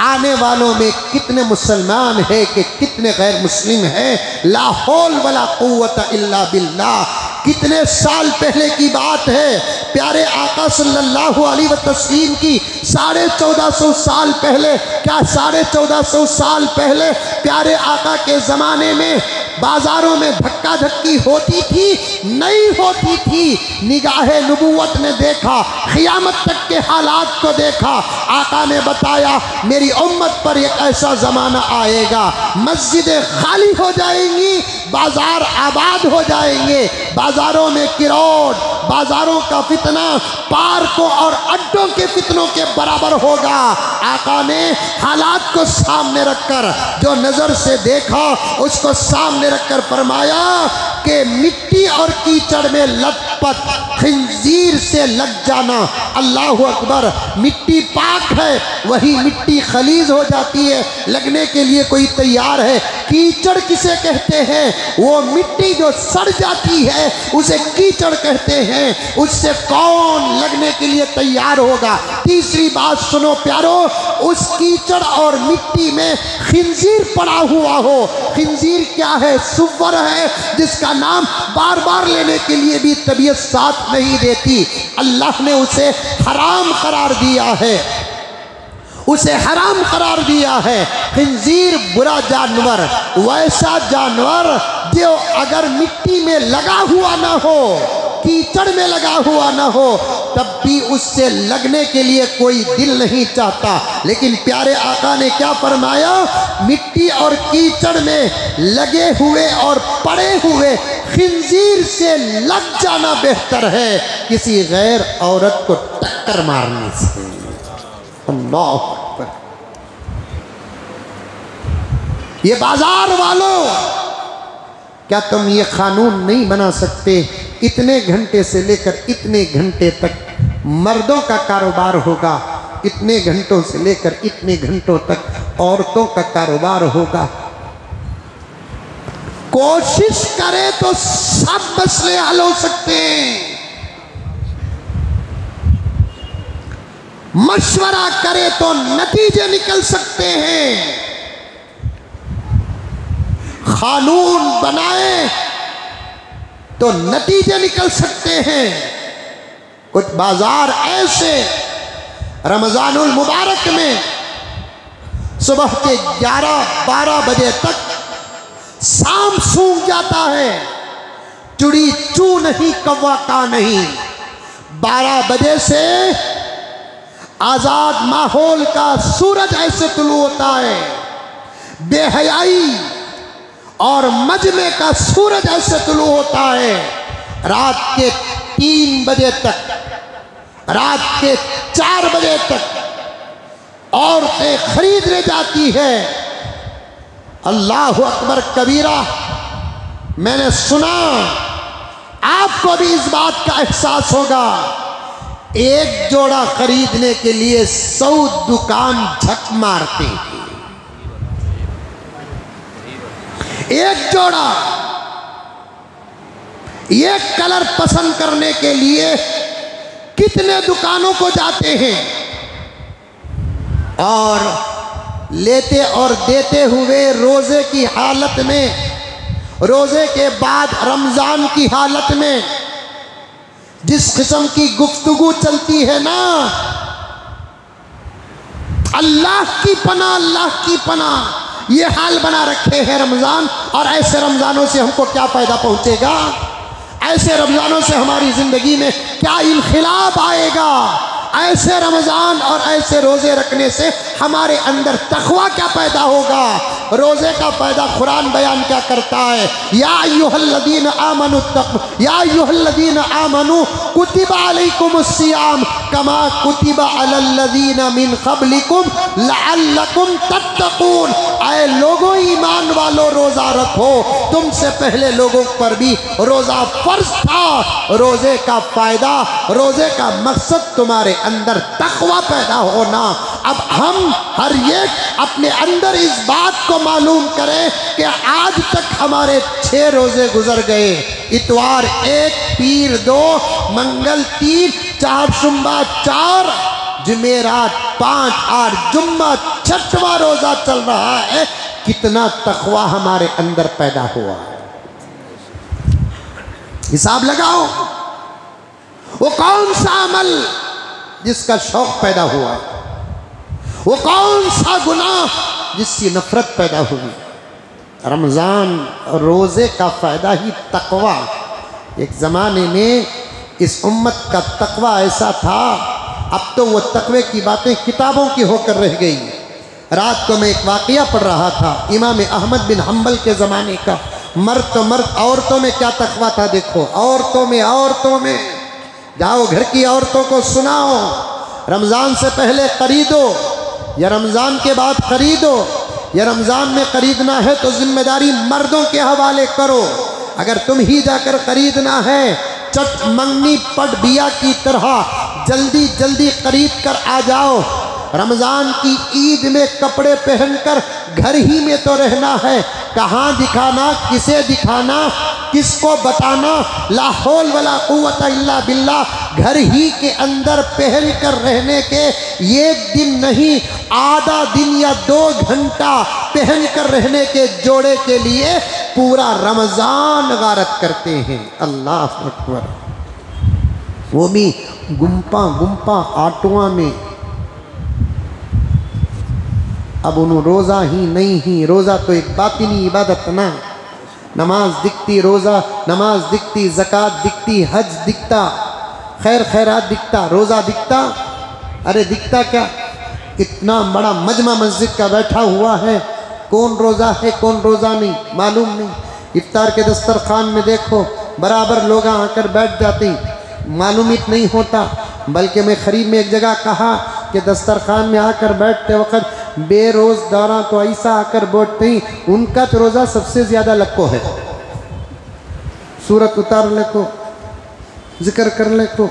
आने वालों में कितने मुसलमान है कि कितने गैर मुस्लिम है। ला हौल वला कुव्वता इल्ला बिल्लाह। कितने साल पहले की बात है, प्यारे आका सल्लल्लाहु अलैहि वसल्लम की 1450 साल पहले, क्या 1450 साल पहले प्यारे आका के ज़माने में बाज़ारों में धक्का धक्की होती थी? नहीं होती थी। निगाहे नबूवत ने देखा, क़यामत तक के हालात को देखा। आका ने बताया, मेरी उम्मत पर एक ऐसा ज़माना आएगा, मस्जिदें खाली हो जाएंगी, बाज़ार आबाद हो जाएंगे, बाज़ारों में किरोड़, बाज़ारों का फितना पार्कों और अड्डों के फितनों के बराबर होगा। आका ने हालात को सामने रखकर, जो नज़र से देखा उसको सामने रखकर फरमाया कि मिट्टी और कीचड़ में लथपथ खिंजीर से लग जाना। अल्लाहु अकबर। मिट्टी पाक है, वही मिट्टी खलीज हो जाती है, लगने के लिए कोई तैयार है। कीचड़ किसे कहते हैं? वो मिट्टी जो सड़ जाती है उसे कीचड़ कहते हैं, उससे कौन लगने के लिए तैयार होगा। तीसरी बात सुनो प्यारो, उस कीचड़ और मिट्टी में खिंजीर पड़ा हुआ हो। खिंजीर क्या है? सुअर है, जिसका नाम बार बार लेने के लिए भी तबीयत साथ नहीं देती। अल्लाह ने उसे हराम करार दिया है, उसे हराम करार दिया है। खिंजीर बुरा जानवर, वैसा जानवर जो अगर मिट्टी में लगा हुआ ना हो, कीचड़ में लगा हुआ ना हो, तब भी उससे लगने के लिए कोई दिल नहीं चाहता। लेकिन प्यारे आका ने क्या फरमाया? मिट्टी और कीचड़ में लगे हुए और पड़े हुए खिंजीर से लग जाना बेहतर है किसी गैर औरत को टक्कर मारने से। अल्लाह अकबर। ये बाजार वालों, क्या तुम ये कानून नहीं बना सकते? इतने घंटे से लेकर इतने घंटे तक मर्दों का कारोबार होगा, इतने घंटों से लेकर इतने घंटों तक औरतों का कारोबार होगा। कोशिश करें तो सब मसले हल हो सकते हैं, मशवरा करे तो नतीजे निकल सकते हैं। कानून बनाए तो नतीजे निकल सकते हैं। कुछ बाजार ऐसे रमजानुल मुबारक में सुबह के 11-12 बजे तक सांप सूंघ जाता है, चिड़ी चू नहीं, कौवा का नहीं। 12 बजे से आजाद माहौल का सूरज ऐसे तुलू होता है, बेहयाई और मजमे का सूरज ऐसे तुलू होता है। रात के 3 बजे तक, रात के 4 बजे तक औरतें खरीदने जाती है। अल्लाह अकबर कबीरा। मैंने सुना, आपको भी इस बात का एहसास होगा, एक जोड़ा खरीदने के लिए 100 दुकान झक मारते हैं। एक जोड़ा, एक कलर पसंद करने के लिए कितने दुकानों को जाते हैं, और लेते और देते हुए रोजे की हालत में, रोजे के बाद रमजान की हालत में जिस किस्म की गुफ्तगू चलती है ना, अल्लाह की पनाह, अल्लाह की पनाह, ये हाल बना रखे हैं रमजान। और ऐसे रमजानों से हमको क्या फायदा पहुंचेगा? ऐसे रमजानों से हमारी जिंदगी में क्या इनखिलाब आएगा? ऐसे रमजान और ऐसे रोजे रखने से हमारे अंदर तकवा क्या पैदा होगा? रोजे का फायदा कुरान बयान क्या करता है? या अय्युहल्लज़ीना आमनु या अय्युहल्लज़ीना आमनु कुतिबा अलैकुमुस्सियाम कमा कुतिबा अलल्लज़ीना मिन क़ब्लिकुम लअल्लकुम तत्तक़ून। ऐ लोगों, ईमान वालों, रोजा रखो, तुमसे पहले लोगों पर भी रोजा फर्ज था। रोजे का फायदा, रोजे का मकसद तुम्हारे अंदर तकवा पैदा होना। अब हम हर एक अपने अंदर इस बात को मालूम करें कि आज तक हमारे 6 रोजे गुजर गए। इतवार 1, पीर 2, मंगल 3, चारशुम्बा 4, जुमेरात 5 और जुम्मा 6वां रोजा चल रहा है। कितना तकवा हमारे अंदर पैदा हुआ है, हिसाब लगाओ। वो कौन सा अमल जिसका शौक पैदा हुआ, वो कौन सा गुनाह जिसकी नफरत पैदा हुई? रमज़ान रोज़े का फ़ायदा ही तकवा। एक ज़माने में इस उम्मत का तकवा ऐसा था, अब तो वो तकवे की बातें किताबों की होकर रह गई। रात को मैं एक वाक़या पढ़ रहा था, इमाम अहमद बिन हम्बल के ज़माने का। मर्द तो मर्द, औरतों में क्या तकवा था देखो। औरतों में जाओ, घर की औरतों को सुनाओ, रमज़ान से पहले खरीदो या रमज़ान के बाद खरीदो, या रमज़ान में खरीदना है तो जिम्मेदारी मर्दों के हवाले करो। अगर तुम ही जाकर खरीदना है, चट मंगनी पट बिया की तरह जल्दी जल्दी खरीद कर आ जाओ। रमज़ान की ईद में कपड़े पहनकर घर ही में तो रहना है, कहाँ दिखाना, किसे दिखाना, किसको बताना? ला हौल वला कुव्वता इल्ला बिल्लाह। घर ही के अंदर पहन कर रहने के 1 दिन नहीं, आधा दिन या 2 घंटा पहन कर रहने के जोड़े के लिए पूरा रमज़ान गारत करते हैं। अल्लाह अकबर। वो भी गुम्पा आटुआ में। अब उन्होंने रोज़ा ही नहीं ही, रोज़ा तो एक बातिनी इबादत ना। नमाज दिखती, रोज़ा नमाज दिखती, ज़कात दिखती, हज दिखता, खैर खैरात दिखता, रोज़ा दिखता? अरे दिखता क्या? इतना बड़ा मजमा मस्जिद का बैठा हुआ है, कौन रोज़ा है कौन रोज़ा नहीं मालूम नहीं। इफ्तार के दस्तरखान में देखो, बराबर लोग आकर बैठ जाते, मालूम ही नहीं होता। बल्कि मैं खरीब में एक जगह कहा कि दस्तरखान में आकर बैठते वक्त बेरोज़दारा तो ऐसा आकर बैठते ही, उनका तो रोज़ा सबसे ज़्यादा लक्को है। सूरत उतार ले को, जिक्र कर ले को,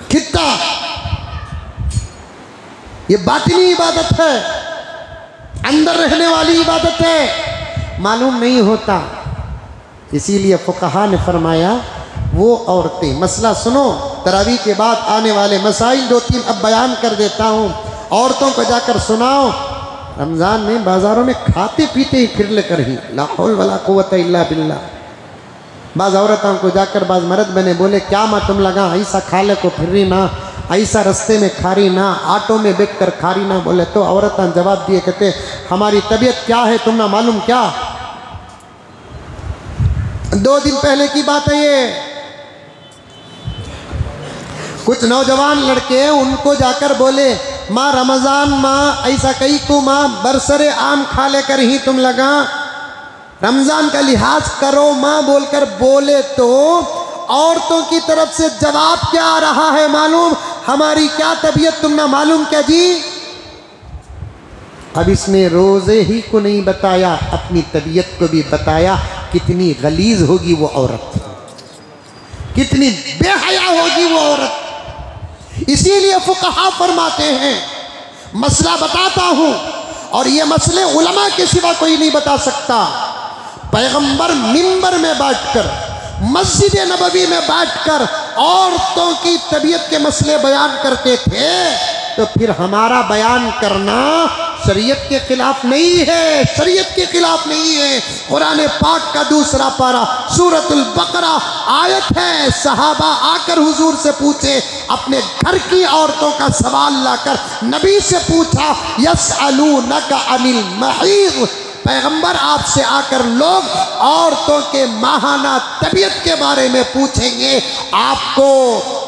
कितना ये बातिनी इबादत है, अंदर रहने वाली इबादत है, मालूम नहीं होता। इसीलिए फुक़हा ने फरमाया, वो औरतें, मसला सुनो, तरावी के बाद आने वाले मसाइल 2-3 अब बयान कर देता हूँ, औरतों को जाकर सुनाओ। रमज़ान में बाज़ारों में खाते पीते ही फिर लेकर ही, ला हौल वला कुव्वता इल्ला बिल्लाह। बाज़ औरतों को जाकर बाज़ मर्द बने बोले, क्या माँ तुम लगा ऐसा खा ले को फिर रही ना, ऐसा रस्ते में खारी ना, आटो में बैठ कर खारी ना। बोले तो औरतें जवाब दिए, कहते हमारी तबीयत क्या है तुम ना मालूम क्या? 2 दिन पहले की बात है ये। कुछ नौजवान लड़के उनको जाकर बोले, माँ रमज़ान माँ ऐसा कही को माँ बरसरे आम खा लेकर ही तुम लगा, रमज़ान का लिहाज करो माँ बोलकर बोले तो औरतों की तरफ से जवाब क्या आ रहा है मालूम? हमारी क्या तबीयत तुम ना मालूम क्या जी? अब इसने रोज़े ही को नहीं बताया, अपनी तबीयत को भी बताया। कितनी गलीज होगी वो औरत, कितनी बेहया होगी वो औरत। इसीलिए फुकहा फरमाते हैं, मसला बताता हूँ और ये मसले उलमा के सिवा कोई नहीं बता सकता। पैगंबर मिंबर में बैठकर, मस्जिद नबवी में बैठकर औरतों की तबीयत के मसले बयान करते थे, तो फिर हमारा बयान करना शरीयत के खिलाफ नहीं है, शरीयत के खिलाफ नहीं है। कुरान पाक का 2 पारा सूरतुल बकरा आयत है, सहाबा आकर हुजूर से पूछे, अपने घर की औरतों का सवाल लाकर नबी से पूछा, यसअलूनका अनिल महीज़, पैगंबर आपसे आकर लोग औरतों के माहाना तबीयत के बारे में पूछेंगे, आपको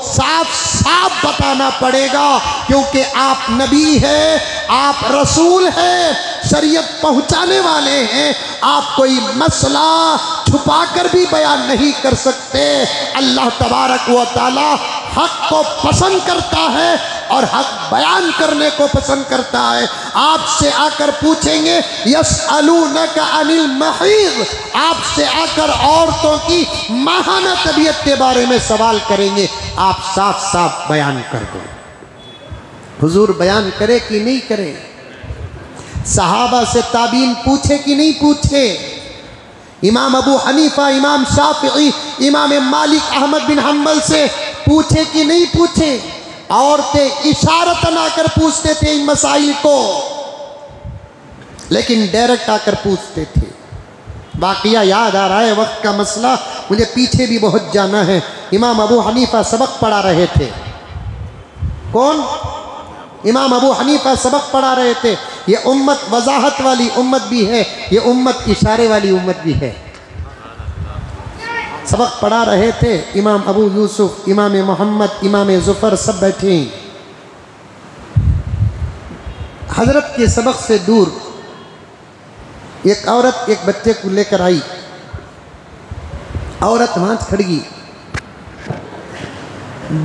साफ साफ बताना पड़ेगा, क्योंकि आप नबी हैं, आप रसूल हैं, शरीयत पहुंचाने वाले हैं। आप कोई मसला छुपाकर भी बयान नहीं कर सकते। अल्लाह तबारक व तआला हक को पसंद करता है और हक बयान करने को पसंद करता है। आपसे आकर पूछेंगे, यसअलूनका अनिल महीज़, आपसे आकर औरतों की माहाना तबीयत के बारे में सवाल करेंगे, आप साफ साफ बयान कर दो। हुजूर बयान करे कि नहीं करे? सहाबा से ताबीन पूछे कि नहीं पूछे? इमाम अबू हनीफा, इमाम शाफिई, इमाम मालिक, अहमद बिन हम्बल से पूछे कि नहीं पूछे? औरतें इशारतन आकर पूछते थे इन मसाइल को, लेकिन डायरेक्ट आकर पूछते थे। वाक़िया याद आ रहा है, वक्त का मसला, मुझे पीछे भी बहुत जाना है। इमाम अबू हनीफा सबक पढ़ा रहे थे। कौन? इमाम अबू हनीफा सबक पढ़ा रहे थे। ये उम्मत वजाहत वाली उम्मत भी है, ये उम्मत इशारे वाली उम्मत भी है। सबक पढ़ा रहे थे। इमाम अबू यूसुफ, इमाम मोहम्मद, इमाम ज़ुफ़र सब बैठे हैं। हजरत के सबक से दूर एक औरत एक बच्चे को लेकर आई। औरत वहाँ खड़ी,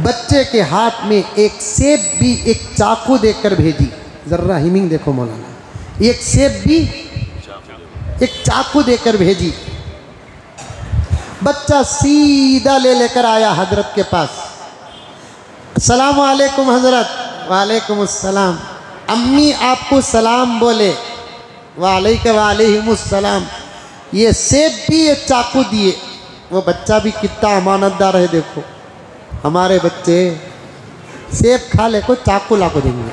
बच्चे के हाथ में एक सेब भी एक चाकू देकर भेजी। जर्रा हिमिंग देखो मौलाना, एक सेब भी एक चाकू देकर भेजी। बच्चा सीधा लेकर आया हजरत के पास। अस्सलाम वालेकुम हजरत। वालेकुम अस्सलाम। अम्मी आपको सलाम बोले। वालेकुमुस्सलाम। ये सेब भी ये चाकू दिए। वो बच्चा भी कितना अमानतदार है, देखो हमारे बच्चे सेब खा ले को चाकू ला को देंगे।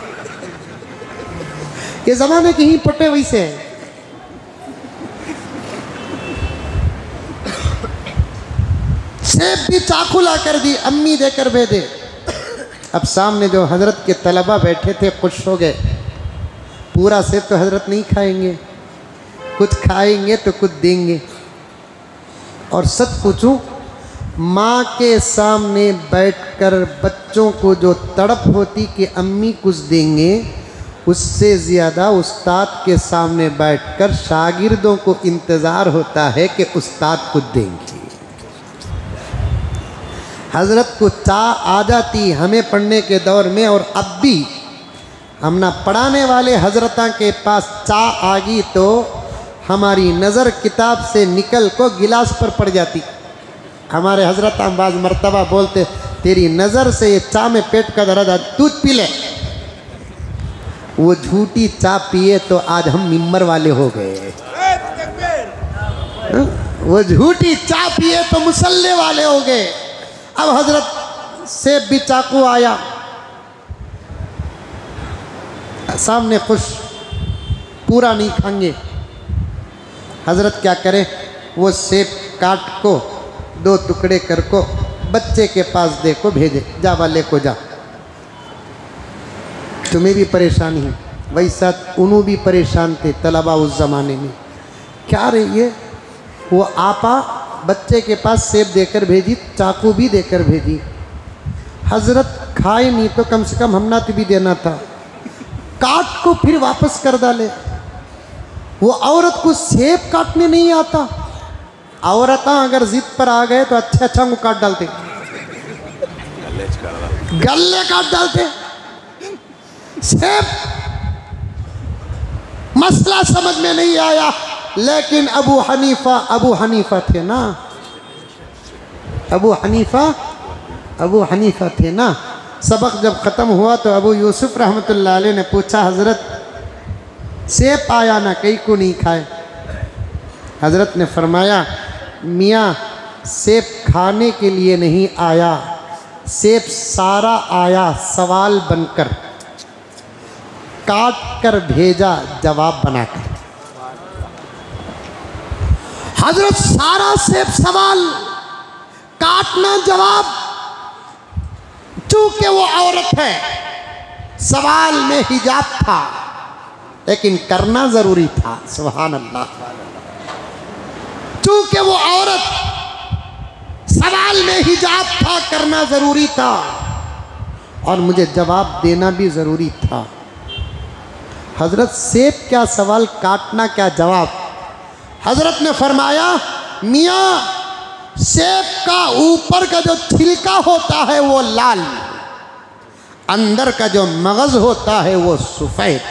ये जमाने के ही पट्टे वैसे हैं। सेब भी चाकू ला कर दी, अम्मी देकर भेजे। अब सामने जो हजरत के तलबा बैठे थे खुश हो गए। पूरा सेब तो हजरत नहीं खाएंगे, कुछ खाएंगे तो कुछ देंगे। और सच पूछूं, माँ के सामने बैठकर बच्चों को जो तड़प होती कि अम्मी कुछ देंगे, उससे ज़्यादा उस्ताद के सामने बैठकर शागिर्दों को इंतज़ार होता है कि उस्ताद कुछ देंगे। हज़रत को चाह आ जाती हमें पढ़ने के दौर में, और अब भी हम ना पढ़ाने वाले हजरता के पास चाह आ गई तो हमारी नज़र किताब से निकल को गिलास पर पड़ जाती। हमारे हजरत बाज़ मर्तबा बोलते, तेरी नज़र से ये चाह में पेट का दर्द, दूध पी ले। वो झूठी चाह पिए तो आज हम मिंबर वाले हो गए। वो झूठी चाह पिए तो मुसल्ले वाले हो गए। अब हजरत से भी चाकू आया, सामने खुश, पूरा नहीं खाएंगे। हजरत क्या करें, वो सेब काट को 2 टुकड़े कर को बच्चे के पास दे को भेजे, जा वाले को जा, तुम्हें भी परेशानी है। वैसा उन्हों भी परेशान थे तलबा उस ज़माने में। क्या रही है, वो आपा बच्चे के पास सेब देकर भेजी, चाकू भी देकर भेजी। हजरत खाए नहीं तो कम से कम हमना भी देना था, काट को फिर वापस कर डाले। वो औरत को सेब काटने नहीं आता। औरत अगर जिद पर आ गए तो अच्छा वो काट डालते, गले काट डालते। सेब मसला समझ में नहीं आया, लेकिन अबू हनीफा थे ना, अबू हनीफा थे ना। सबक जब ख़त्म हुआ तो अबू यूसुफ रहमतुल्लाह अलैह ने पूछा, हज़रत सेब आया ना, कई को नहीं खाए। हज़रत ने फरमाया, मियाँ सेब खाने के लिए नहीं आया, सेब सारा आया सवाल बनकर, काट कर भेजा जवाब बनाकर। हजरत सारा सेब सवाल, काटना जवाब। चूंकि वो औरत है, सवाल में हिजाब था, लेकिन करना जरूरी था। सुभान अल्लाह। चूंकि वो औरत, सवाल में हिजाब था, करना जरूरी था, और मुझे जवाब देना भी जरूरी था। हजरत सेब क्या सवाल, काटना क्या जवाब। हजरत ने फरमाया, मियाँ सेब का ऊपर का जो छिलका होता है वो लाल, अंदर का जो मगज होता है वो सफेद।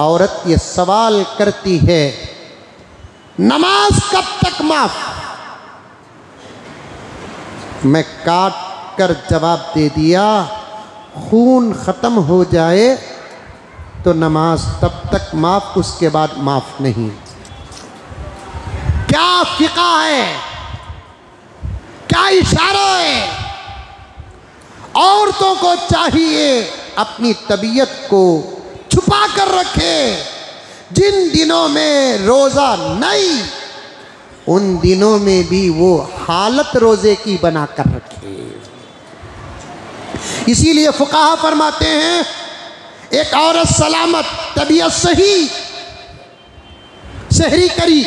औरत ये सवाल करती है, नमाज कब तक माफ। मैं काट कर जवाब दे दिया, खून ख़त्म हो जाए तो नमाज तब तक माफ़, उसके बाद माफ़ नहीं। क्या फ़िक़ा है, क्या इशारा है। औरतों को चाहिए अपनी तबीयत को छुपा कर रखे। जिन दिनों में रोज़ा नहीं, उन दिनों में भी वो हालत रोज़े की बना कर रखे। इसीलिए फुकाहा फरमाते हैं, एक औरत सलामत, तबीयत सही, सहरी करी,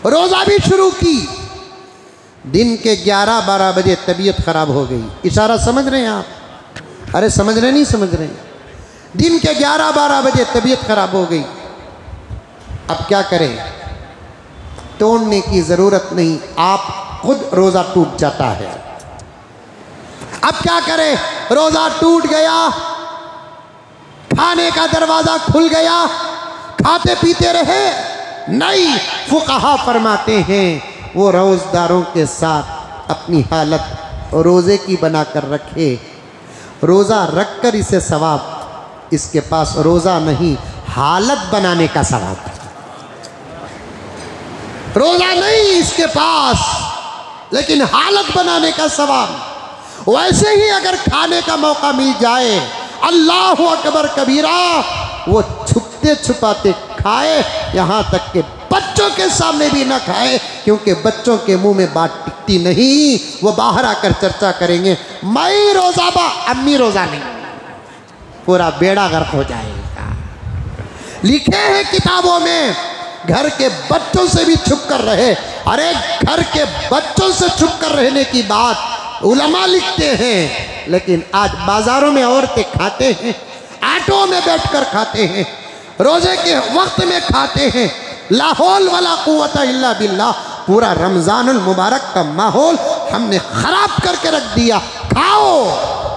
रोज़ा भी शुरू की, दिन के 11-12 बजे तबीयत खराब हो गई। इशारा समझ रहे हैं आप? अरे समझ रहे नहीं समझ रहे? दिन के 11-12 बजे तबीयत खराब हो गई। अब क्या करें? तोड़ने की ज़रूरत नहीं, आप खुद रोज़ा टूट जाता है। अब क्या करें? रोज़ा टूट गया, खाने का दरवाज़ा खुल गया, खाते पीते रहे? नहीं, फुक़हा फरमाते हैं वो रोज़दारों के साथ अपनी हालत रोज़े की बना कर रखे। रोज़ा रख कर इसे सवाब, इसके पास रोज़ा नहीं, हालत बनाने का सवाब। रोज़ा नहीं इसके पास, लेकिन हालत बनाने का सवाब। वैसे ही अगर खाने का मौका मिल जाए, अल्लाहु अकबर कबीरा, वो छुपते छुपाते खाए, यहाँ तक कि बच्चों के सामने भी ना खाए, क्योंकि बच्चों के मुंह में बात टिकती नहीं। वो बाहर आकर चर्चा करेंगे, मैं रोज़ा बा, अम्मी रोज़ा नहीं, पूरा बेड़ा गर्क हो जाएगा। लिखे हैं किताबों में, घर के बच्चों से भी छुप कर रहे। अरे घर के बच्चों से छुप कर रहने की बात उलमा लिखते हैं, लेकिन आज बाजारों में औरतें खाते हैं, ऑटो में बैठकर खाते हैं, रोजे के वक्त में खाते हैं। ला हौल वला कुव्वता इल्ला बिल्लाह। पूरा रमज़ानुल मुबारक का माहौल हमने ख़राब करके रख दिया। खाओ,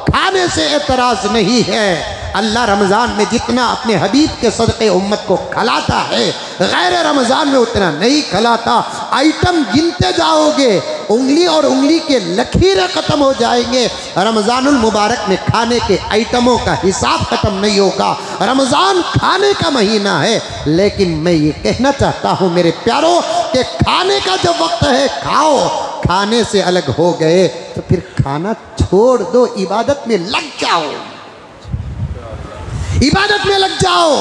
खाने से एतराज़ नहीं है। अल्लाह रमज़ान में जितना अपने हबीब के सदक़े उम्मत को खिलाता है, गैर रमज़ान में उतना नहीं खिलाता। आइटम गिनते जाओगे, उंगली और उंगली के लकीरें ख़त्म हो जाएंगे। रमज़ानुल मुबारक में खाने के आइटमों का हिसाब ख़त्म नहीं होगा। रमज़ान खाने का महीना है, लेकिन मैं ये कहना चाहता हूँ मेरे प्यारों कि खाने का जब वक्त है खाओ। खाने से अलग हो गए तो फिर खाना छोड़ दो, इबादत में लग जाओ, इबादत में लग जाओ।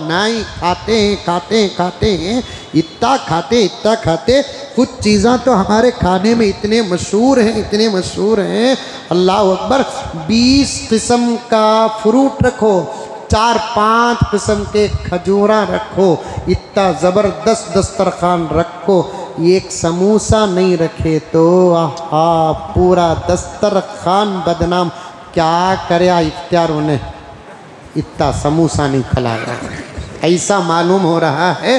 नहीं, खाते हैं खाते हैं खाते हैं, इतना खाते। कुछ चीज़ें तो हमारे खाने में इतने मशहूर हैं, अल्लाह अकबर। 20 किस्म का फ्रूट रखो, 4-5 किस्म के खजूरा रखो, इतना ज़बरदस्त दस्तरखान रखो, एक समोसा नहीं रखे तो आहा पूरा दस्तरखान बदनाम। क्या करे इफ्तारों ने, इतना समोसा नहीं खिलाया। ऐसा मालूम हो रहा है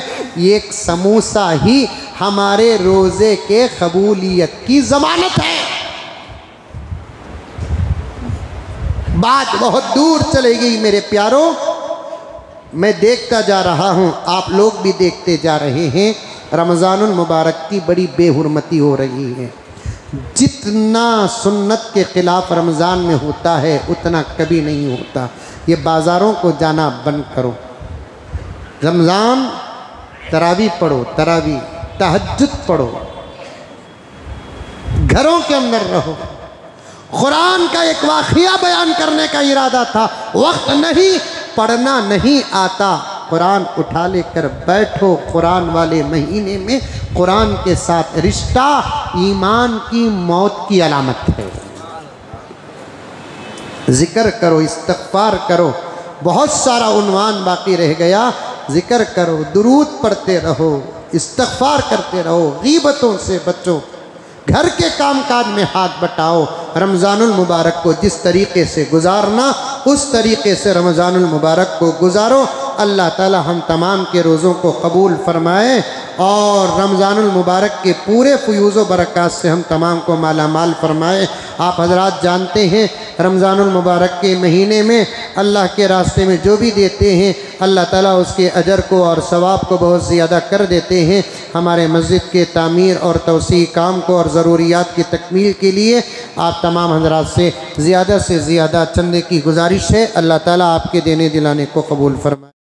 एक समोसा ही हमारे रोज़े के कबूलियत की ज़मानत है। बात बहुत दूर चली गई मेरे प्यारों, मैं देखता जा रहा हूँ, आप लोग भी देखते जा रहे हैं, रमज़ानुल मुबारक की बड़ी बेहुरमती हो रही है। जितना सुन्नत के ख़िलाफ़ रमज़ान में होता है उतना कभी नहीं होता। ये बाज़ारों को जाना बंद करो, रमज़ान तरावी पढ़ो, तरावी तहज्जुद पढ़ो, घरों के अंदर रहो। कुरान का एक वाक़िया बयान करने का इरादा था, वक्त नहीं, पढ़ना नहीं आता, कुरान उठा लेकर बैठो। कुरान वाले महीने में कुरान के साथ रिश्ता ईमान की मौत की अलामत है। ज़िक्र करो, इस्तग़फ़ार करो, बहुत सारा उन्वान बाकी रह गया। ज़िक्र करो, दुरूद पढ़ते रहो, इस्तग़फ़ार करते रहो, गीबतों से बचो, घर के कामकाज में हाथ बटाओ। रमज़ानुल मुबारक को जिस तरीक़े से गुजारना उस तरीक़े से रमज़ानुल मुबारक को गुजारो। अल्लाह ताला हम तमाम के रोज़ों को कबूल फ़रमाए और रमज़ानुल मुबारक के पूरे फ़यूज़ व बरक़ात से हम तमाम को माला माल फ़रमाए। आप हज़रात जानते हैं रमज़ानुल मुबारक के महीने में अल्लाह के रास्ते में जो भी देते हैं अल्लाह ताला उसके अजर को और सवाब को बहुत ज़्यादा कर देते हैं। हमारे मस्जिद के तामीर और तौसी काम को और ज़रूरियात की तकमील के लिए आप तमाम हज़रात से ज़्यादा चंदे की गुजारिश है। अल्लाह ताला आपके देने दिलाने को कबूल फरमाए।